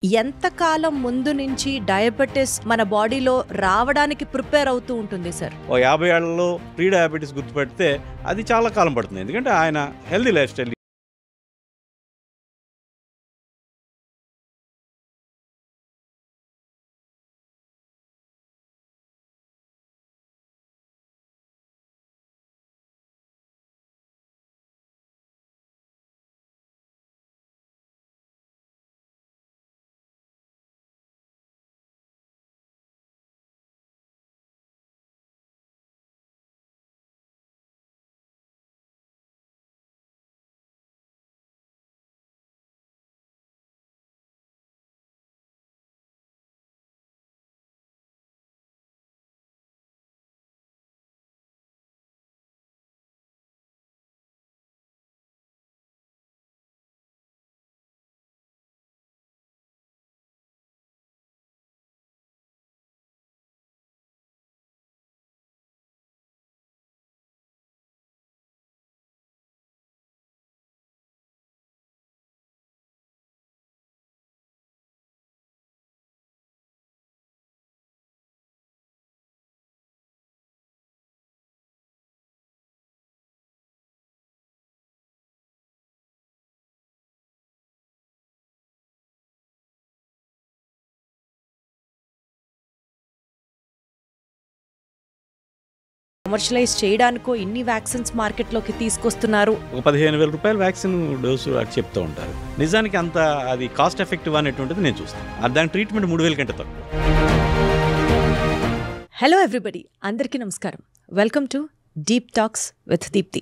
ఎంతకాలం ముందు నుంచి డయాబెటిస్ మన బాడీలో రావడానికి ప్రిపేర్ అవుతూ ఉంటుంది సార్? ఓ 50 ఏళ్లలో ప్రీ డయాబెటీస్ గుర్తుపెడితే అది చాలా కాలం పడుతుంది. ఎందుకంటే ఆయన హెల్దీ లైఫ్ స్టైల్. కమర్షియలైజ్ చేయడానికో ఇన్ని వ్యాక్సిన్స్ మార్కెట్లోకి తీసుకొస్తున్నారు. ఒక 15,000 రూపాయల వ్యాక్సిన్ డోసు అని చెప్తూ ఉంటారు. నిజానికి అంత అది కాస్ట్ ఎఫెక్టివ్ అనేటువంటిది నేను చూస్తాను. దాని ట్రీట్మెంట్ 3,000 కంటే తక్కువ. హలో ఎవ్రీబడి, అందరికీ నమస్కారం. Welcome to deep talks with Deepti.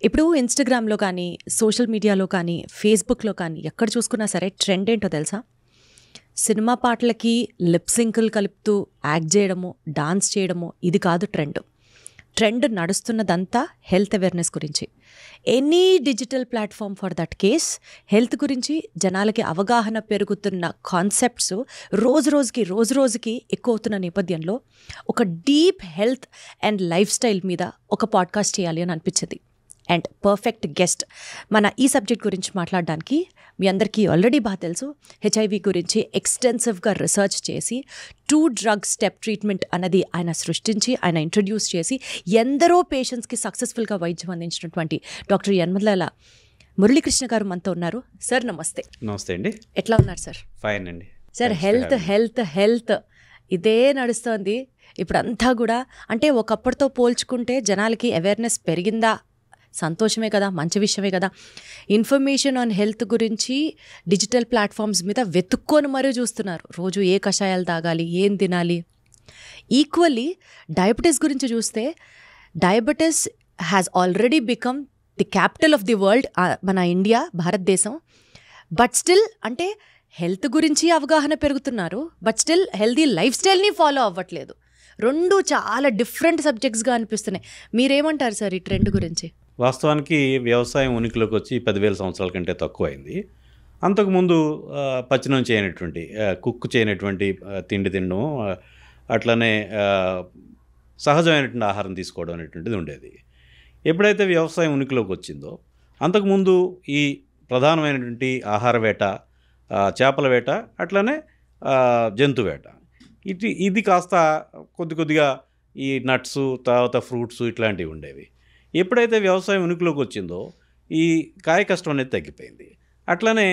ఇప్పుడు ఇన్స్టాగ్రామ్లో కానీ, సోషల్ మీడియాలో కానీ, ఫేస్బుక్లో కానీ ఎక్కడ చూసుకున్నా సరే ట్రెండ్ ఏంటో తెలుసా? సినిమా పాటలకి లిప్సింకులు కలుపుతూ యాక్ట్ చేయడము, డాన్స్ చేయడము ఇది కాదు ట్రెండ్. ట్రెండ్ నడుస్తున్నదంతా హెల్త్ అవేర్నెస్ గురించి. Any digital platform for that case health గురించి జనాలకి అవగాహన పెరుగుతున్న కాన్సెప్ట్స్ రోజు రోజుకి ఎక్కువ అవుతున్న నేపథ్యంలో ఒక deep health and life style మీద ఒక పాడ్కాస్ట్ చేయాలి అని అనిపించింది. అండ్ పర్ఫెక్ట్ గెస్ట్ మన ఈ సబ్జెక్ట్ గురించి మాట్లాడడానికి మీ అందరికీ ఆల్రెడీ బాగా తెలుసు. హెచ్ఐవి గురించి ఎక్స్టెన్సివ్గా రీసెర్చ్ చేసి 2 డ్రగ్ స్టెప్ ట్రీట్మెంట్ అన్నది ఆయన సృష్టించి, ఆయన ఇంట్రడ్యూస్ చేసి ఎందరో పేషెంట్స్కి సక్సెస్ఫుల్గా వైద్యం అందించినటువంటి డాక్టర్ యనమల మురళీకృష్ణ గారు మనతో ఉన్నారు. సార్ నమస్తే. నమస్తే అండి. ఎట్లా ఉన్నారు సార్? ఫైన్ అండి. సార్ హెల్త్ ఇదే నడుస్తోంది ఇప్పుడంతా కూడా. అంటే ఒకప్పటితో పోల్చుకుంటే జనాలకి అవేర్నెస్ పెరిగిందా? సంతోషమే కదా, మంచి విషయమే కదా. ఇన్ఫర్మేషన్ ఆన్ హెల్త్ గురించి డిజిటల్ ప్లాట్ఫామ్స్ మీద వెతుక్కొని మరీ చూస్తున్నారు. రోజు ఏ కషాయాలు తాగాలి, ఏం తినాలి. ఈక్వల్లీ డయాబెటీస్ గురించి చూస్తే diabetes has already become the capital of the world, మన ఇండియా, భారతదేశం. బట్ స్టిల్ అంటే హెల్త్ గురించి అవగాహన పెరుగుతున్నారు, బట్ స్టిల్ హెల్దీ లైఫ్ స్టైల్ని ఫాలో అవ్వట్లేదు. రెండు చాలా డిఫరెంట్ సబ్జెక్ట్స్గా అనిపిస్తున్నాయి. మీరేమంటారు సార్ ఈ ట్రెండ్ గురించి? వాస్తవానికి వ్యవసాయం ఉనికిలోకి వచ్చి 10,000 సంవత్సరాల కంటే తక్కువ అయింది. అంతకుముందు పచ్చనం చేయనటువంటి, కుక్ చేయనటువంటి తిండి తినడం, అట్లనే సహజమైనటువంటి ఆహారం తీసుకోవడం అనేటువంటిది ఉండేది. ఎప్పుడైతే వ్యవసాయం ఉనికిలోకి వచ్చిందో అంతకుముందు ఈ ప్రధానమైనటువంటి ఆహార వేట, చేపల వేట, అట్లనే జంతు వేట, ఇది కాస్త కొద్దిగా ఈ నట్స్, తర్వాత ఫ్రూట్స్ ఇట్లాంటివి ఉండేవి. ఎప్పుడైతే వ్యవసాయం ఉనికిలోకి వచ్చిందో ఈ కాయ కష్టం అనేది తగ్గిపోయింది. అట్లనే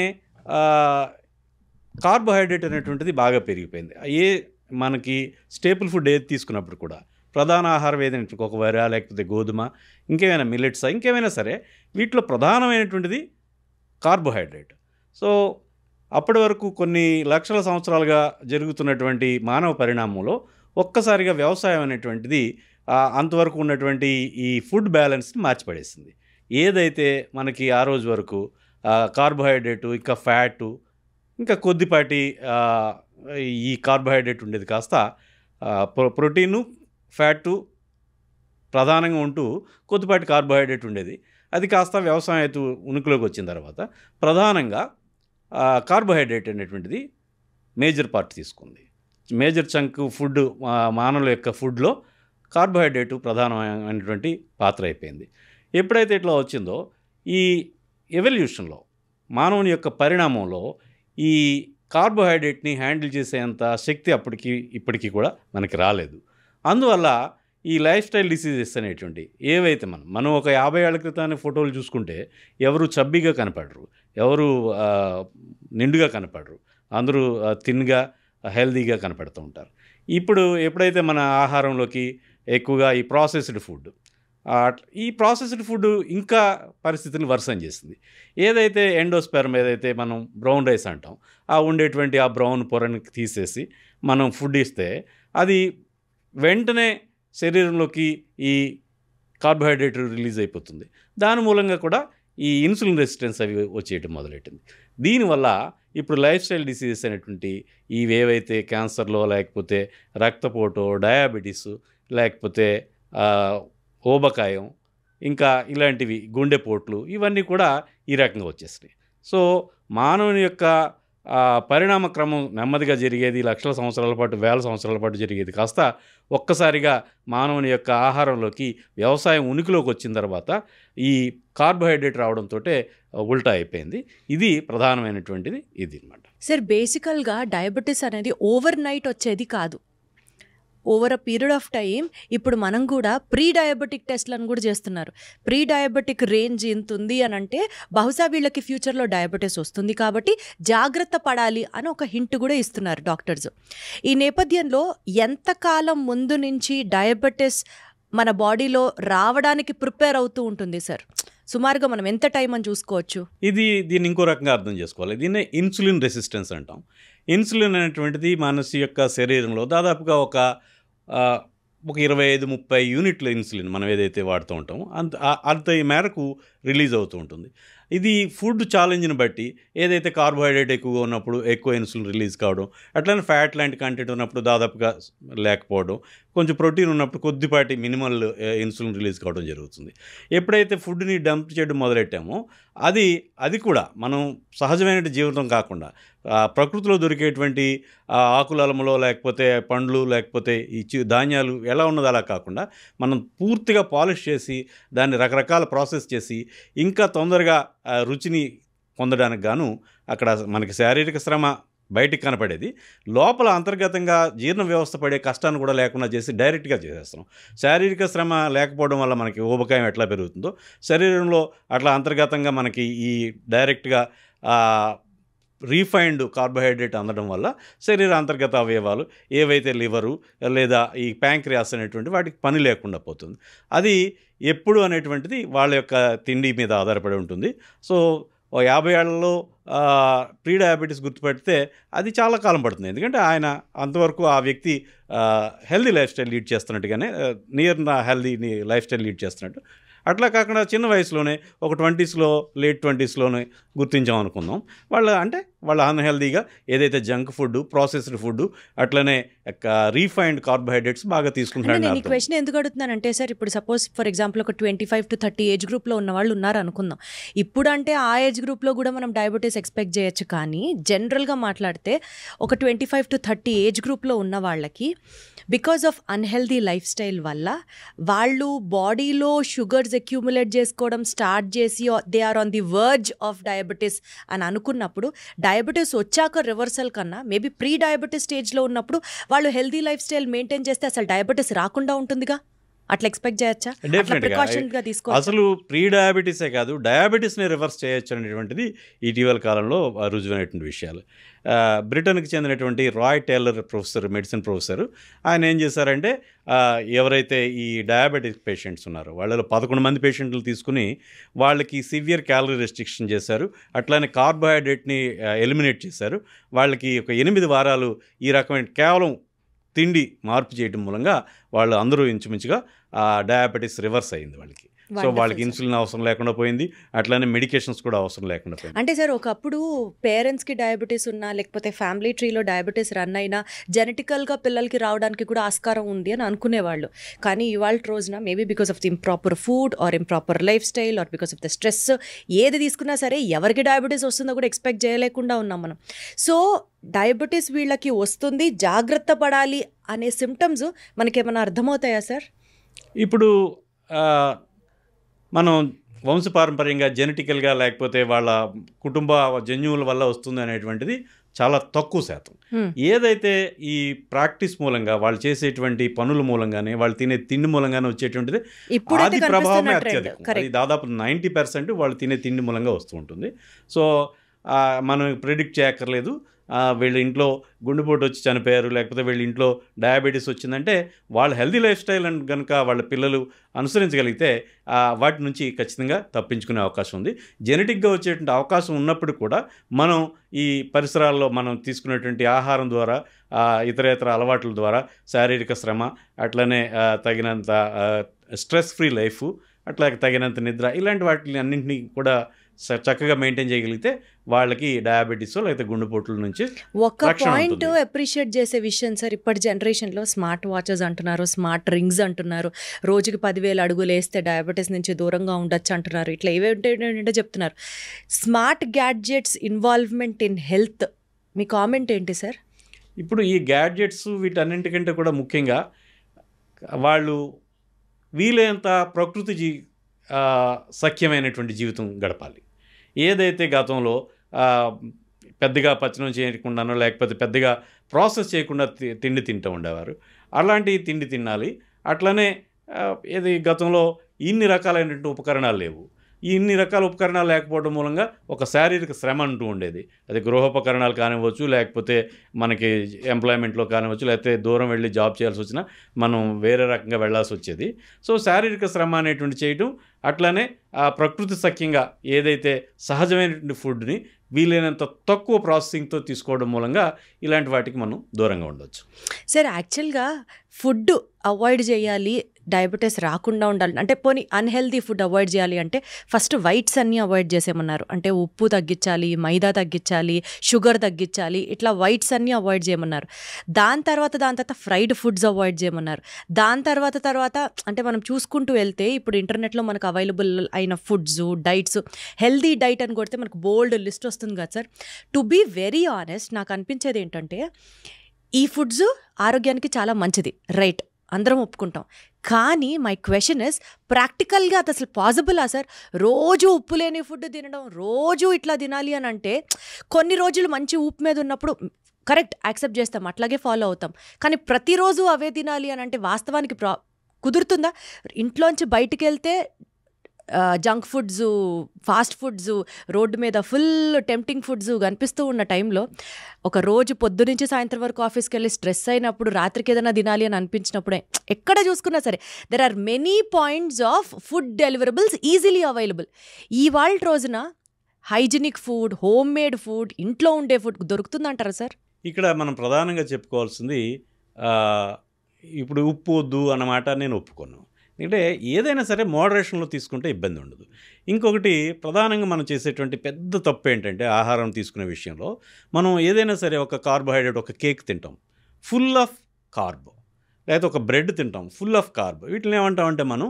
కార్బోహైడ్రేట్ అనేటువంటిది బాగా పెరిగిపోయింది. మనకి స్టేపుల్ ఫుడ్ ఏది తీసుకున్నప్పుడు కూడా ప్రధాన ఆహారం ఏదైనా, ఒక వరి లేకపోతే గోధుమ, ఇంకేమైనా మిల్లెట్స్, ఇంకేమైనా సరే వీటిలో ప్రధానమైనటువంటిది కార్బోహైడ్రేట్. సో అప్పటి వరకు కొన్ని లక్షల సంవత్సరాలుగా జరుగుతున్నటువంటి మానవ పరిణామంలో ఒక్కసారిగా వ్యవసాయం అనేటువంటిది అంతవరకు ఉన్నటువంటి ఈ ఫుడ్ బ్యాలెన్స్ని మార్చిపడేసింది. ఏదైతే మనకి ఆ రోజు వరకు కార్బోహైడ్రేటు, ఇంకా ఫ్యాటు, ఇంకా కొద్దిపాటి ఈ కార్బోహైడ్రేట్ ఉండేది కాస్త ప్రోటీను, ఫ్యాటు ప్రధానంగా ఉంటూ కొద్దిపాటి కార్బోహైడ్రేట్ ఉండేది. అది కాస్త వ్యవసాయం అయితే ఉనికిలోకి వచ్చిన తర్వాత ప్రధానంగా కార్బోహైడ్రేట్ అనేటువంటిది మేజర్ పార్ట్ తీసుకుంది. మేజర్ చంక్ ఫుడ్, మానవుల యొక్క ఫుడ్లో కార్బోహైడ్రేటు ప్రధానమైనటువంటి పాత్ర అయిపోయింది. ఎప్పుడైతే ఇట్లా వచ్చిందో ఈ ఎవల్యూషన్లో మానవుని యొక్క పరిణామంలో ఈ కార్బోహైడ్రేట్ని హ్యాండిల్ చేసేంత శక్తి ఇప్పటికీ కూడా మనకి రాలేదు. అందువల్ల ఈ లైఫ్ స్టైల్ డిసీజెస్ అనేటువంటి ఏవైతే మనం ఒక 50 ఏళ్ల క్రితాన్ని ఫోటోలు చూసుకుంటే ఎవరు చబ్బీగా కనపడరు, ఎవరు నిండుగా కనపడరు, అందరూ థిన్గా హెల్దీగా కనపడుతూ ఉంటారు. ఇప్పుడు ఎప్పుడైతే మన ఆహారంలోకి ఎక్కువగా ఈ ప్రాసెస్డ్ ఫుడ్ ఇంకా పరిస్థితులు వర్సం చేసింది. ఏదైతే ఎండోస్పెర్మ్ ఏదైతే మనం బ్రౌన్ రైస్ అంటాం, ఉండేటువంటి ఆ బ్రౌన్ పొరని తీసేసి మనం ఫుడ్ ఇస్తే అది వెంటనే శరీరంలోకి ఈ కార్బోహైడ్రేట్ రిలీజ్ అయిపోతుంది. దాని మూలంగా కూడా ఈ ఇన్సులిన్ రెసిస్టెన్స్ అవి వచ్చేయటం మొదలెట్టింది. దీనివల్ల ఇప్పుడు లైఫ్ స్టైల్ డిసీజెస్ అనేటువంటి ఇవి ఏవైతే క్యాన్సర్లో, లేకపోతే రక్తపోటు, డయాబెటీస్, లేకపోతే ఊబకాయం, ఇంకా ఇలాంటివి గుండెపోట్లు, ఇవన్నీ కూడా ఈ రకంగా వచ్చేసినాయి. సో మానవుని యొక్క పరిణామ క్రమం నెమ్మదిగా జరిగేది లక్షల సంవత్సరాల పాటు, వేల సంవత్సరాల పాటు జరిగేది కాస్త ఒక్కసారిగా మానవుని యొక్క ఆహారంలోకి వ్యవసాయం ఉనికిలోకి వచ్చిన తర్వాత ఈ కార్బోహైడ్రేట్ రావడంతో ఉల్టా అయిపోయింది. ఇది ప్రధానమైనటువంటిది ఇది అన్నమాట. సార్, బేసికల్గా డయాబెటీస్ అనేది ఓవర్ నైట్ వచ్చేది కాదు. Over a period of time ఇప్పుడు మనం కూడా ప్రీ డయాబెటిక్ టెస్ట్లను కూడా చేస్తున్నారు. ప్రీ డయాబెటిక్ రేంజ్ ఇంత ఉంది అని అంటే బహుశా వీళ్ళకి ఫ్యూచర్లో డయాబెటీస్ వస్తుంది కాబట్టి జాగ్రత్త పడాలి అని ఒక హింట్ కూడా ఇస్తున్నారు డాక్టర్స్. ఈ నేపథ్యంలో ఎంతకాలం ముందు నుంచి డయాబెటీస్ మన బాడీలో రావడానికి ప్రిపేర్ అవుతూ ఉంటుంది సార్? సుమారుగా మనం ఎంత టైం అని చూసుకోవచ్చు? దీన్ని ఇంకో రకంగా అర్థం చేసుకోవాలి. దీన్నే ఇన్సులిన్ రెసిస్టెన్స్ అంటాం. ఇన్సులిన్ అనేటువంటిది మనిషి యొక్క శరీరంలో దాదాపుగా ఒక 25-30 యూనిట్ల ఇన్సులిన్ మనం ఏదైతే వాడుతూ ఉంటామో అంత మేరకు రిలీజ్ అవుతూ ఉంటుంది. ఇది ఫుడ్ ఛాలెంజ్ని బట్టి ఏదైతే కార్బోహైడ్రేట్ ఎక్కువగా ఉన్నప్పుడు ఎక్కువ ఇన్సులిన్ రిలీజ్ కావడం, అట్లనే ఫ్యాట్ లాంటి కంటెంట్ ఉన్నప్పుడు దాదాపుగా లేకపోవడం, కొంచెం ప్రోటీన్ ఉన్నప్పుడు కొద్దిపాటి మినిమల్ ఇన్సులిన్ రిలీజ్ కావడం జరుగుతుంది. ఎప్పుడైతే ఫుడ్ని డంప్ చేయడం మొదలెట్టామో అది కూడా మనం సహజమైన జీవితం కాకుండా ప్రకృతిలో దొరికేటువంటి ఆకులలములో, లేకపోతే పండ్లు, లేకపోతే ఈ ధాన్యాలు ఎలా ఉన్నదో అలా కాకుండా మనం పూర్తిగా పాలిష్ చేసి దాన్ని రకరకాల ప్రాసెస్ చేసి ఇంకా తొందరగా రుచిని పొందడానికి గాను అక్కడ మనకి శారీరక శ్రమ బయటికి కనపడేది, లోపల అంతర్గతంగా జీర్ణ వ్యవస్థ పడే కష్టాన్ని కూడా లేకుండా చేసి డైరెక్ట్గా చేసేస్తున్నాం. శారీరక శ్రమ లేకపోవడం వల్ల మనకి ఊబకాయం ఎట్లా పెరుగుతుందో శరీరంలో అట్లా అంతర్గతంగా మనకి ఈ డైరెక్ట్గా రీఫైన్డ్ కార్బోహైడ్రేట్ అందడం వల్ల శరీర అంతర్గత అవయవాలు ఏవైతే లివరు లేదా ఈ ప్యాంక్రియాస్ అనేటువంటి వాటికి పని లేకుండా పోతుంది. అది ఎప్పుడు అనేటువంటిది వాళ్ళ యొక్క తిండి మీద ఆధారపడి ఉంటుంది. సో 50 ఏళ్లలో ప్రీ డయాబెటీస్ గుర్తుపెడితే అది చాలా కాలం పడుతుంది. ఎందుకంటే ఆయన అంతవరకు ఆ వ్యక్తి హెల్దీ లైఫ్ స్టైల్ లీడ్ చేస్తున్నట్టుగానే near healthy lifestyle lead చేస్తున్నట్టు, అట్లా కాకుండా చిన్న వయసులోనే ఒక 20స్లో లేట్ 20స్లోనే గుర్తించాం అనుకుందాం. వాళ్ళ అన్హెల్దీగా ఏదైతే జంక్ ఫుడ్, ప్రాసెస్డ్ ఫుడ్, అట్లనే రీఫైన్డ్ కార్బోహైడ్రేట్స్ బాగా తీసుకుంటున్నాను. నేను ఈ క్వశ్చన్ ఎందుకు అడుగుతున్నానంటే సార్, ఇప్పుడు సపోజ్ ఫర్ ఎగ్జాంపుల్ ఒక 25 to 30 ఏజ్ గ్రూప్లో ఉన్న వాళ్ళు ఉన్నారు అనుకుందాం. ఇప్పుడు అంటే ఆ ఏజ్ గ్రూప్లో కూడా మనం డయాబెటీస్ ఎక్స్పెక్ట్ చేయొచ్చు, కానీ జనరల్గా మాట్లాడితే ఒక 25 to 30 ఏజ్ గ్రూప్లో ఉన్న వాళ్ళకి because of unhealthy lifestyle వల్ల వాళ్ళు బాడీలో షుగర్స్ అక్యూములేట్ చేసుకోవడం స్టార్ట్ చేసి they are on the verge of diabetes అని అనుకున్నప్పుడు, డయాబెటీస్ వచ్చాక రివర్సల్ కన్నా మేబీ ప్రీ డయాబెటీస్ స్టేజ్లో ఉన్నప్పుడు వాళ్ళు హెల్దీ లైఫ్ స్టైల్ మెయింటైన్ చేస్తే అసలు డయాబెటీస్ రాకుండా ఉంటుందిగా, అట్లా ఎక్స్పెక్ట్ చేయొచ్చా? అసలు ప్రీ డయాబెటీసే కాదు, డయాబెటీస్ని రివర్స్ చేయొచ్చు అనేటువంటిది ఇటీవల కాలంలో రుజువైనటువంటి విషయాలు. బ్రిటన్కి చెందినటువంటి రాయ్ టేలర్ మెడిసిన్ ప్రొఫెసర్, ఆయన ఏం చేశారంటే ఎవరైతే ఈ డయాబెటిక్ పేషెంట్స్ ఉన్నారో వాళ్ళలో 11 మంది పేషెంట్లు తీసుకుని వాళ్ళకి సివియర్ క్యాలరీ రెస్ట్రిక్షన్ చేశారు, అట్లానే కార్బోహైడ్రేట్ని ఎలిమినేట్ చేశారు. వాళ్ళకి ఒక 8 వారాలు ఈ రకమైన కేవలం తిండి మార్పు చేయడం మూలంగా వాళ్ళు అందరూ ఇంచుమించుగా డయాబెటీస్ రివర్స్ అయింది వాళ్ళకి. సో వాళ్ళకి ఇన్సులిన్ అవసరం లేకుండా పోయింది, అట్లానే మెడికేషన్స్ కూడా అవసరం లేకుండా పోయింది. అంటే సార్, ఒకప్పుడు పేరెంట్స్కి డయాబెటీస్ ఉన్నా లేకపోతే ఫ్యామిలీ ట్రీలో డయాబెటీస్ రన్ అయినా జెనెటికల్గా పిల్లలకి రావడానికి కూడా ఆస్కారం ఉంది అని అనుకునేవాళ్ళు. కానీ ఇవాళ రోజున maybe because of the improper food or improper lifestyle or because of the stress ఏది తీసుకున్నా సరే ఎవరికి డయాబెటీస్ వస్తుందో కూడా ఎక్స్పెక్ట్ చేయలేకుండా ఉన్నాం మనం. సో డయాబెటీస్ వీళ్ళకి వస్తుంది, జాగ్రత్త పడాలి అనే సిమ్టమ్స్ మనకేమైనా అర్థమవుతాయా సార్? ఇప్పుడు మనం వంశపారంపర్యంగా జెనెటికల్గా లేకపోతే వాళ్ళ కుటుంబ జన్యువుల వల్ల వస్తుంది అనేటువంటిది చాలా తక్కువ శాతం. ఏదైతే ఈ ప్రాక్టీస్ మూలంగా వాళ్ళు చేసేటువంటి పనుల మూలంగానే వాళ్ళు తినే తిండి మూలంగానే వచ్చేటువంటిది ఆది ప్రభావమే అత్యధికం. అది దాదాపు 90% వాళ్ళు తినే తిండి మూలంగా వస్తూ ఉంటుంది. సో మనం ప్రిడిక్ట్ చేయక్కర్లేదు వీళ్ళ ఇంట్లో గుండెపోటు వచ్చి చనిపోయారు, లేకపోతే వీళ్ళ ఇంట్లో డయాబెటీస్ వచ్చిందంటే వాళ్ళు హెల్దీ లైఫ్ స్టైల్ అని కనుక వాళ్ళ పిల్లలు అనుసరించగలిగితే వాటి నుంచి ఖచ్చితంగా తప్పించుకునే అవకాశం ఉంది. జెనెటిక్గా వచ్చేటువంటి అవకాశం ఉన్నప్పుడు కూడా మనం ఈ పరిసరాల్లో మనం తీసుకునేటువంటి ఆహారం ద్వారా ఇతరేతర అలవాట్ల ద్వారా శారీరక శ్రమ, అట్లనే తగినంత స్ట్రెస్ ఫ్రీ లైఫ్, అట్లాగే తగినంత నిద్ర, ఇలాంటి వాటిని అన్నింటినీ కూడా చక్కగా మెయింటైన్ చేయగలిగితే వాళ్ళకి డయాబెటీస్ లేకపోతే గుండెపోట్ల నుంచి ఒక పాయింట్ అప్రిషియేట్ చేసే విషయం సార్, ఇప్పటి జనరేషన్లో స్మార్ట్ వాచెస్ అంటున్నారు, స్మార్ట్ రింగ్స్ అంటున్నారు, రోజుకి 10,000 అడుగులు వేస్తే డయాబెటీస్ నుంచి దూరంగా ఉండొచ్చు అంటున్నారు, ఇట్లా ఏవేంటంటే చెప్తున్నారు. Smart gadgets involvement in health, me comment ఏంటి సార్? ఇప్పుడు ఈ గ్యాడ్జెట్స్ వీటన్నింటికంటే కూడా ముఖ్యంగా వాళ్ళు వీలైనంత ప్రకృతి సఖ్యమైనటువంటి జీవితం గడపాలి. ఏదైతే గతంలో పెద్దగా పచ్చనం చేయకుండానో లేకపోతే పెద్దగా ప్రాసెస్ చేయకుండా తిండి తింటూ ఉండేవారు, అలాంటి తిండి తినాలి. అట్లనే ఏది గతంలో ఇన్ని రకాలైనటువంటి ఉపకరణాలు లేవు. ఇన్ని రకాల ఉపకరణాలు లేకపోవడం మూలంగా ఒక శారీరక శ్రమ అంటూ ఉండేది. అది గృహోపకరణాలు కానివ్వచ్చు, లేకపోతే మనకి ఎంప్లాయ్మెంట్లో కానివ్వచ్చు, లేకపోతే దూరం వెళ్ళి జాబ్ చేయాల్సి వచ్చినా మనం వేరే రకంగా వెళ్ళాల్సి వచ్చేది. సో శారీరక శ్రమ అనేటువంటి చేయడం, అట్లానే ప్రకృతి సఖ్యంగా ఏదైతే సహజమైనటువంటి ఫుడ్ని వీలైనంత తక్కువ ప్రాసెసింగ్తో తీసుకోవడం మూలంగా ఇలాంటి వాటికి మనం దూరంగా ఉండవచ్చు. సార్ యాక్చువల్గా ఫుడ్ అవాయిడ్ చేయాలి, డయాబెటీస్ రాకుండా ఉండాలి అంటే, పోనీ అన్హెల్దీ ఫుడ్ అవాయిడ్ చేయాలి అంటే ఫస్ట్ వైట్స్ అన్నీ అవాయిడ్ చేసేయమన్నారు. అంటే ఉప్పు తగ్గించాలి, మైదా తగ్గించాలి, షుగర్ తగ్గించాలి, ఇట్లా వైట్స్ అన్నీ అవాయిడ్ చేయమన్నారు. దాని తర్వాత ఫ్రైడ్ ఫుడ్స్ అవాయిడ్ చేయమన్నారు. దాని తర్వాత అంటే మనం చూసుకుంటూ వెళ్తే ఇప్పుడు ఇంటర్నెట్లో మనకు అవైలబుల్ అయిన ఫుడ్స్, డైట్స్, హెల్దీ డైట్ అని కొడితే మనకు బోల్డ్ లిస్ట్ వస్తుంది కదా sir. To be very honest, నాకు అనిపించేది ఏంటంటే ఈ ఫుడ్స్ ఆరోగ్యానికి చాలా మంచిది, రైట్, అందరం ఒప్పుకుంటాం. కానీ మై క్వశ్చన్ ఇస్, ప్రాక్టికల్గా అది అసలు పాసిబులా సార్? రోజు ఉప్పు లేని ఫుడ్ తినడం, రోజు ఇట్లా తినాలి అని అంటే, కొన్ని రోజులు మంచి ఉప్పు మీద ఉన్నప్పుడు కరెక్ట్ యాక్సెప్ట్ చేస్తాం, అట్లాగే ఫాలో అవుతాం. కానీ ప్రతిరోజు అవే తినాలి అని అంటే వాస్తవానికి కుదురుతుందా? ఇంట్లోంచి బయటికి వెళ్తే junk foods, fast foods, road మీద ఫుల్ టెంప్టింగ్ ఫుడ్స్ కనిపిస్తూ ఉన్న టైంలో ఒక రోజు పొద్దు నుంచి సాయంత్రం వరకు ఆఫీస్కి వెళ్ళి స్ట్రెస్ అయినప్పుడు, రాత్రికి ఏదైనా తినాలి అని అనిపించినప్పుడే ఎక్కడ చూసుకున్నా సరే there are many points of food deliverables easily available. ఇవాళ రోజున hygienic food, homemade food, ఇంట్లో ఉండే ఫుడ్ దొరుకుతుందంటారా సార్? ఇక్కడ మనం ప్రధానంగా చెప్పుకోవాల్సింది, ఇప్పుడు ఉప్పు వద్దు అన్నమాట నేను ఒప్పుకున్నాను. ఎందుకంటే ఏదైనా సరే మోడరేషన్లో తీసుకుంటే ఇబ్బంది ఉండదు. ఇంకొకటి ప్రధానంగా మనం చేసేటువంటి పెద్ద తప్పు ఏంటంటే, ఆహారం తీసుకునే విషయంలో మనం ఏదైనా సరే ఒక కార్బోహైడ్రేట్, ఒక కేక్ తింటాం ఫుల్ ఆఫ్ కార్బ్, లేకపోతే ఒక బ్రెడ్ తింటాం ఫుల్ ఆఫ్ కార్బ్. వీటిని ఏమంటామంటే మనం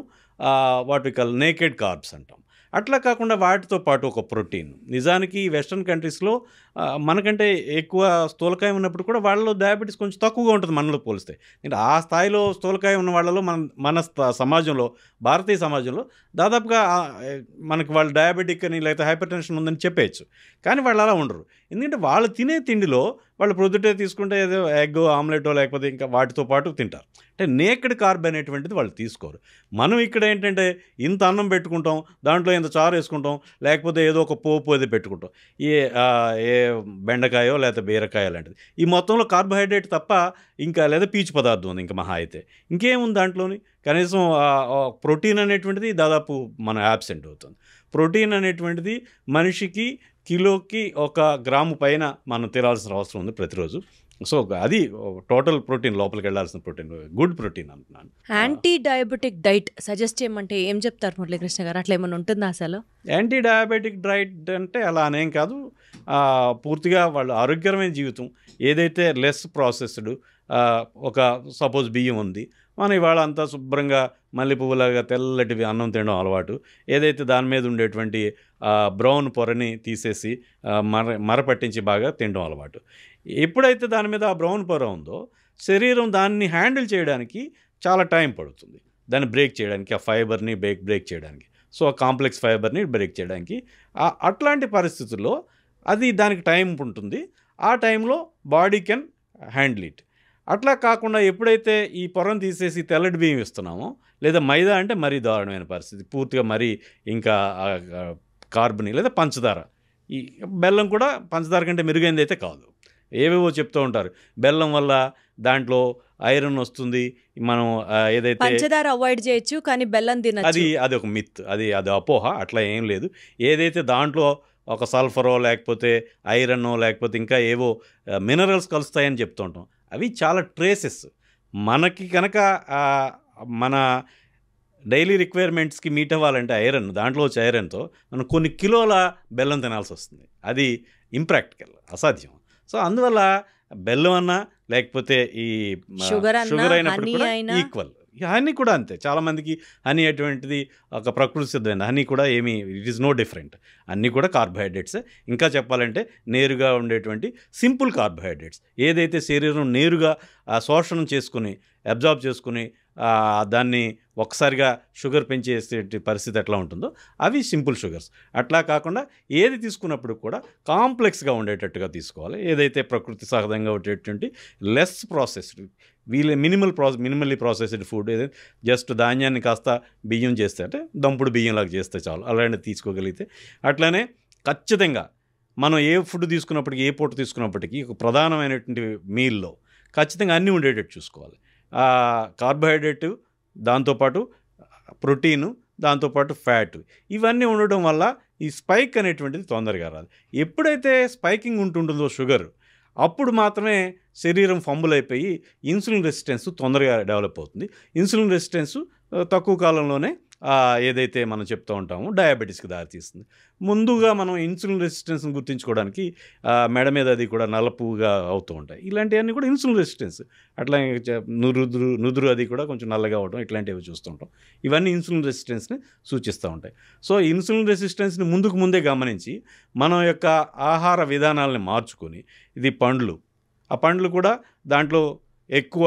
what we call naked carbs అంటాం. అట్లా కాకుండా వాటితో పాటు ఒక ప్రోటీన్. నిజానికి వెస్ట్రన్ కంట్రీస్లో మనకంటే ఎక్కువ స్థూలకాయం ఉన్నప్పుడు కూడా వాళ్ళలో డయాబెటీస్ కొంచెం తక్కువగా ఉంటుంది మనలో పోలిస్తే. ఆ స్థాయిలో స్థూలకాయం ఉన్న వాళ్ళలో మన సమాజంలో, భారతీయ సమాజంలో దాదాపుగా మనకి వాళ్ళు డయాబెటిక్ అని లేకపోతే హైపర్ టెన్షన్ ఉందని చెప్పేయచ్చు. కానీ వాళ్ళు అలా ఉండరు. ఎందుకంటే వాళ్ళు తినే తిండిలో వాళ్ళు ప్రొద్దుటే తీసుకుంటే ఏదో ఎగ్ ఆమ్లెటో లేకపోతే ఇంకా వాటితో పాటు తింటారు. అంటే నేకెడ్ కార్బ్ అనేటువంటిది వాళ్ళు తీసుకోరు. మనం ఇక్కడ ఏంటంటే ఇంత అన్నం పెట్టుకుంటాం, దాంట్లో ఇంత చారు వేసుకుంటాం, లేకపోతే ఏదో ఒక పోపు అది పెట్టుకుంటాం, ఏ బెండకాయో లేకపోతే బీరకాయ లాంటిది. ఈ మొత్తంలో కార్బోహైడ్రేట్ తప్ప ఇంకా లేదా పీచు పదార్థం ఉంది, ఇంకా మహా అయితే ఇంకేముంది దాంట్లోని. కనీసం ప్రోటీన్ అనేటువంటిది దాదాపు మన యాబ్సెంట్ అవుతుంది. ప్రోటీన్ అనేటువంటిది మనిషికి కిలోకి 1 గ్రాము పైన మనం తినాల్సిన అవసరం ఉంది ప్రతిరోజు. సో అది టోటల్ ప్రోటీన్, లోపలికి వెళ్ళాల్సిన ప్రోటీన్, గుడ్ ప్రోటీన్ అంటున్నాను. యాంటీ డయాబెటిక్ డైట్ సజెస్ట్ చేయమంటే ఏం చెప్తారు మురళీకృష్ణ గారు? అట్లా ఏమైనా ఉంటుందా అసలు? యాంటీ డయాబెటిక్ డైట్ అంటే అలా అనేం కాదు. పూర్తిగా వాళ్ళు ఆరోగ్యకరమైన జీవితం, ఏదైతే లెస్ ప్రాసెస్డ్, ఒక సపోజ్ బియ్యం ఉంది, మనం ఇవాళ అంతా శుభ్రంగా మల్లె పువ్వులాగా తెల్లటి అన్నం తినడం అలవాటు. ఏదైతే దాని మీద ఉండేటువంటి బ్రౌన్ పొరని తీసేసి మర పట్టించి బాగా తినడం అలవాటు. ఎప్పుడైతే దాని మీద ఆ బ్రౌన్ పొర ఉందో, శరీరం దాన్ని హ్యాండిల్ చేయడానికి చాలా టైం పడుతుంది, దాన్ని బ్రేక్ చేయడానికి, ఆ ఫైబర్ని బ్రేక్ చేయడానికి. సో కాంప్లెక్స్ ఫైబర్ని బ్రేక్ చేయడానికి. అట్లాంటి పరిస్థితుల్లో అది దానికి టైం ఉంటుంది. ఆ టైంలో బాడీ కెన్ హ్యాండిల్ ఇట్. అట్లా కాకుండా ఎప్పుడైతే ఈ పొరను తీసేసి తెల్లటి బియ్యం ఇస్తున్నామో, లేదా మైదా అంటే మరీ దారుణమైన పరిస్థితి, పూర్తిగా మరీ ఇంకా కార్బన్ లేదా పంచదార, ఈ బెల్లం కూడా పంచదార కంటే మెరుగైంది అయితే కాదు. ఏవేవో చెప్తూ ఉంటారు, బెల్లం వల్ల దాంట్లో ఐరన్ వస్తుంది, మనం ఏదైతే పంచదార అవాయిడ్ చేయొచ్చు కానీ బెల్లం తినచ్చు, అది ఒక మిత్, అది అపోహ. అట్లా ఏం లేదు. ఏదైతే దాంట్లో ఒక సల్ఫరో లేకపోతే ఐరన్నో లేకపోతే ఇంకా ఏవో మినరల్స్ కలుస్తాయని చెప్తూ ఉంటాం, అవి చాలా ట్రేసెస్. మనకి కనుక మన డైలీ రిక్వైర్మెంట్స్కి మీట్ అవ్వాలంటే ఐరన్, దాంట్లో వచ్చే ఐరన్తో మనం కొన్ని కిలోల బెల్లం తినాల్సి వస్తుంది. అది ఇంప్రాక్టికల్, అసాధ్యం. సో అందువల్ల బెల్లం అన్నా లేకపోతే ఈ షుగర్ అయినప్పుడు కూడా ఈక్వల్. హనీ కూడా అంతే. చాలామందికి హనీ అటువంటిది ఒక ప్రకృతి సిద్ధమైన హనీ కూడా ఏమీ ఇట్ ఈస్ నో డిఫరెంట్. అన్నీ కూడా కార్బోహైడ్రేట్సే. ఇంకా చెప్పాలంటే నేరుగా ఉండేటువంటి సింపుల్ కార్బోహైడ్రేట్స్, ఏదైతే శరీరం నేరుగా శోషణం చేసుకుని అబ్జార్బ్ చేసుకుని దాన్ని ఒక్కసారిగా షుగర్ పెంచేసే పరిస్థితి ఎట్లా ఉంటుందో అవి సింపుల్ షుగర్స్. అట్లా కాకుండా ఏది తీసుకున్నప్పుడు కూడా కాంప్లెక్స్గా ఉండేటట్టుగా తీసుకోవాలి. ఏదైతే ప్రకృతి సహజంగా ఉండేటువంటి less processed, minimally processed food, ఏదైతే జస్ట్ ధాన్యాన్ని కాస్త బియ్యం చేస్తే, అంటే దంపుడు బియ్యంలాగా చేస్తే చాలు, అలాంటివి తీసుకోగలిగితే. అట్లానే ఖచ్చితంగా మనం ఏ ఫుడ్ తీసుకున్నప్పటికీ, ఏ పూట తీసుకున్నప్పటికీ ఒక ప్రధానమైనటువంటి మీల్లో ఖచ్చితంగా అన్నీ ఉండేటట్టు చూసుకోవాలి. కార్బోహైడ్రేటు, దాంతోపాటు ప్రోటీను, దాంతోపాటు ఫ్యాట్, ఇవన్నీ ఉండడం వల్ల ఈ స్పైక్ అనేటువంటిది తొందరగా రాదు. ఎప్పుడైతే స్పైకింగ్ ఉంటుంటుందో షుగర్, అప్పుడు మాత్రమే శరీరం ఫంబుల్ అయిపోయి ఇన్సులిన్ రెసిస్టెన్స్ తొందరగా డెవలప్ అవుతుంది. ఇన్సులిన్ రెసిస్టెన్స్ తక్కువ కాలంలోనే ఏదైతే మనం చెప్తూ ఉంటామో డయాబెటీస్కి దారితీస్తుంది. ముందుగా మనం ఇన్సులిన్ రెసిస్టెన్స్ని గుర్తించుకోవడానికి మెడ మీద అది కూడా నల్లపుగా అవుతూ ఉంటాయి. ఇలాంటివన్నీ కూడా ఇన్సులిన్ రెసిస్టెన్స్. అట్లా నుదురు అది కూడా కొంచెం నల్లగా అవడం, ఇట్లాంటివి చూస్తుంటాం. ఇవన్నీ ఇన్సులిన్ రెసిస్టెన్స్ని సూచిస్తూ ఉంటాయి. సో ఇన్సులిన్ రెసిస్టెన్స్ని ముందే గమనించి మన యొక్క ఆహార విధానాలని మార్చుకొని, ఇది పండ్లు, ఆ పండ్లు కూడా దాంట్లో ఎక్కువ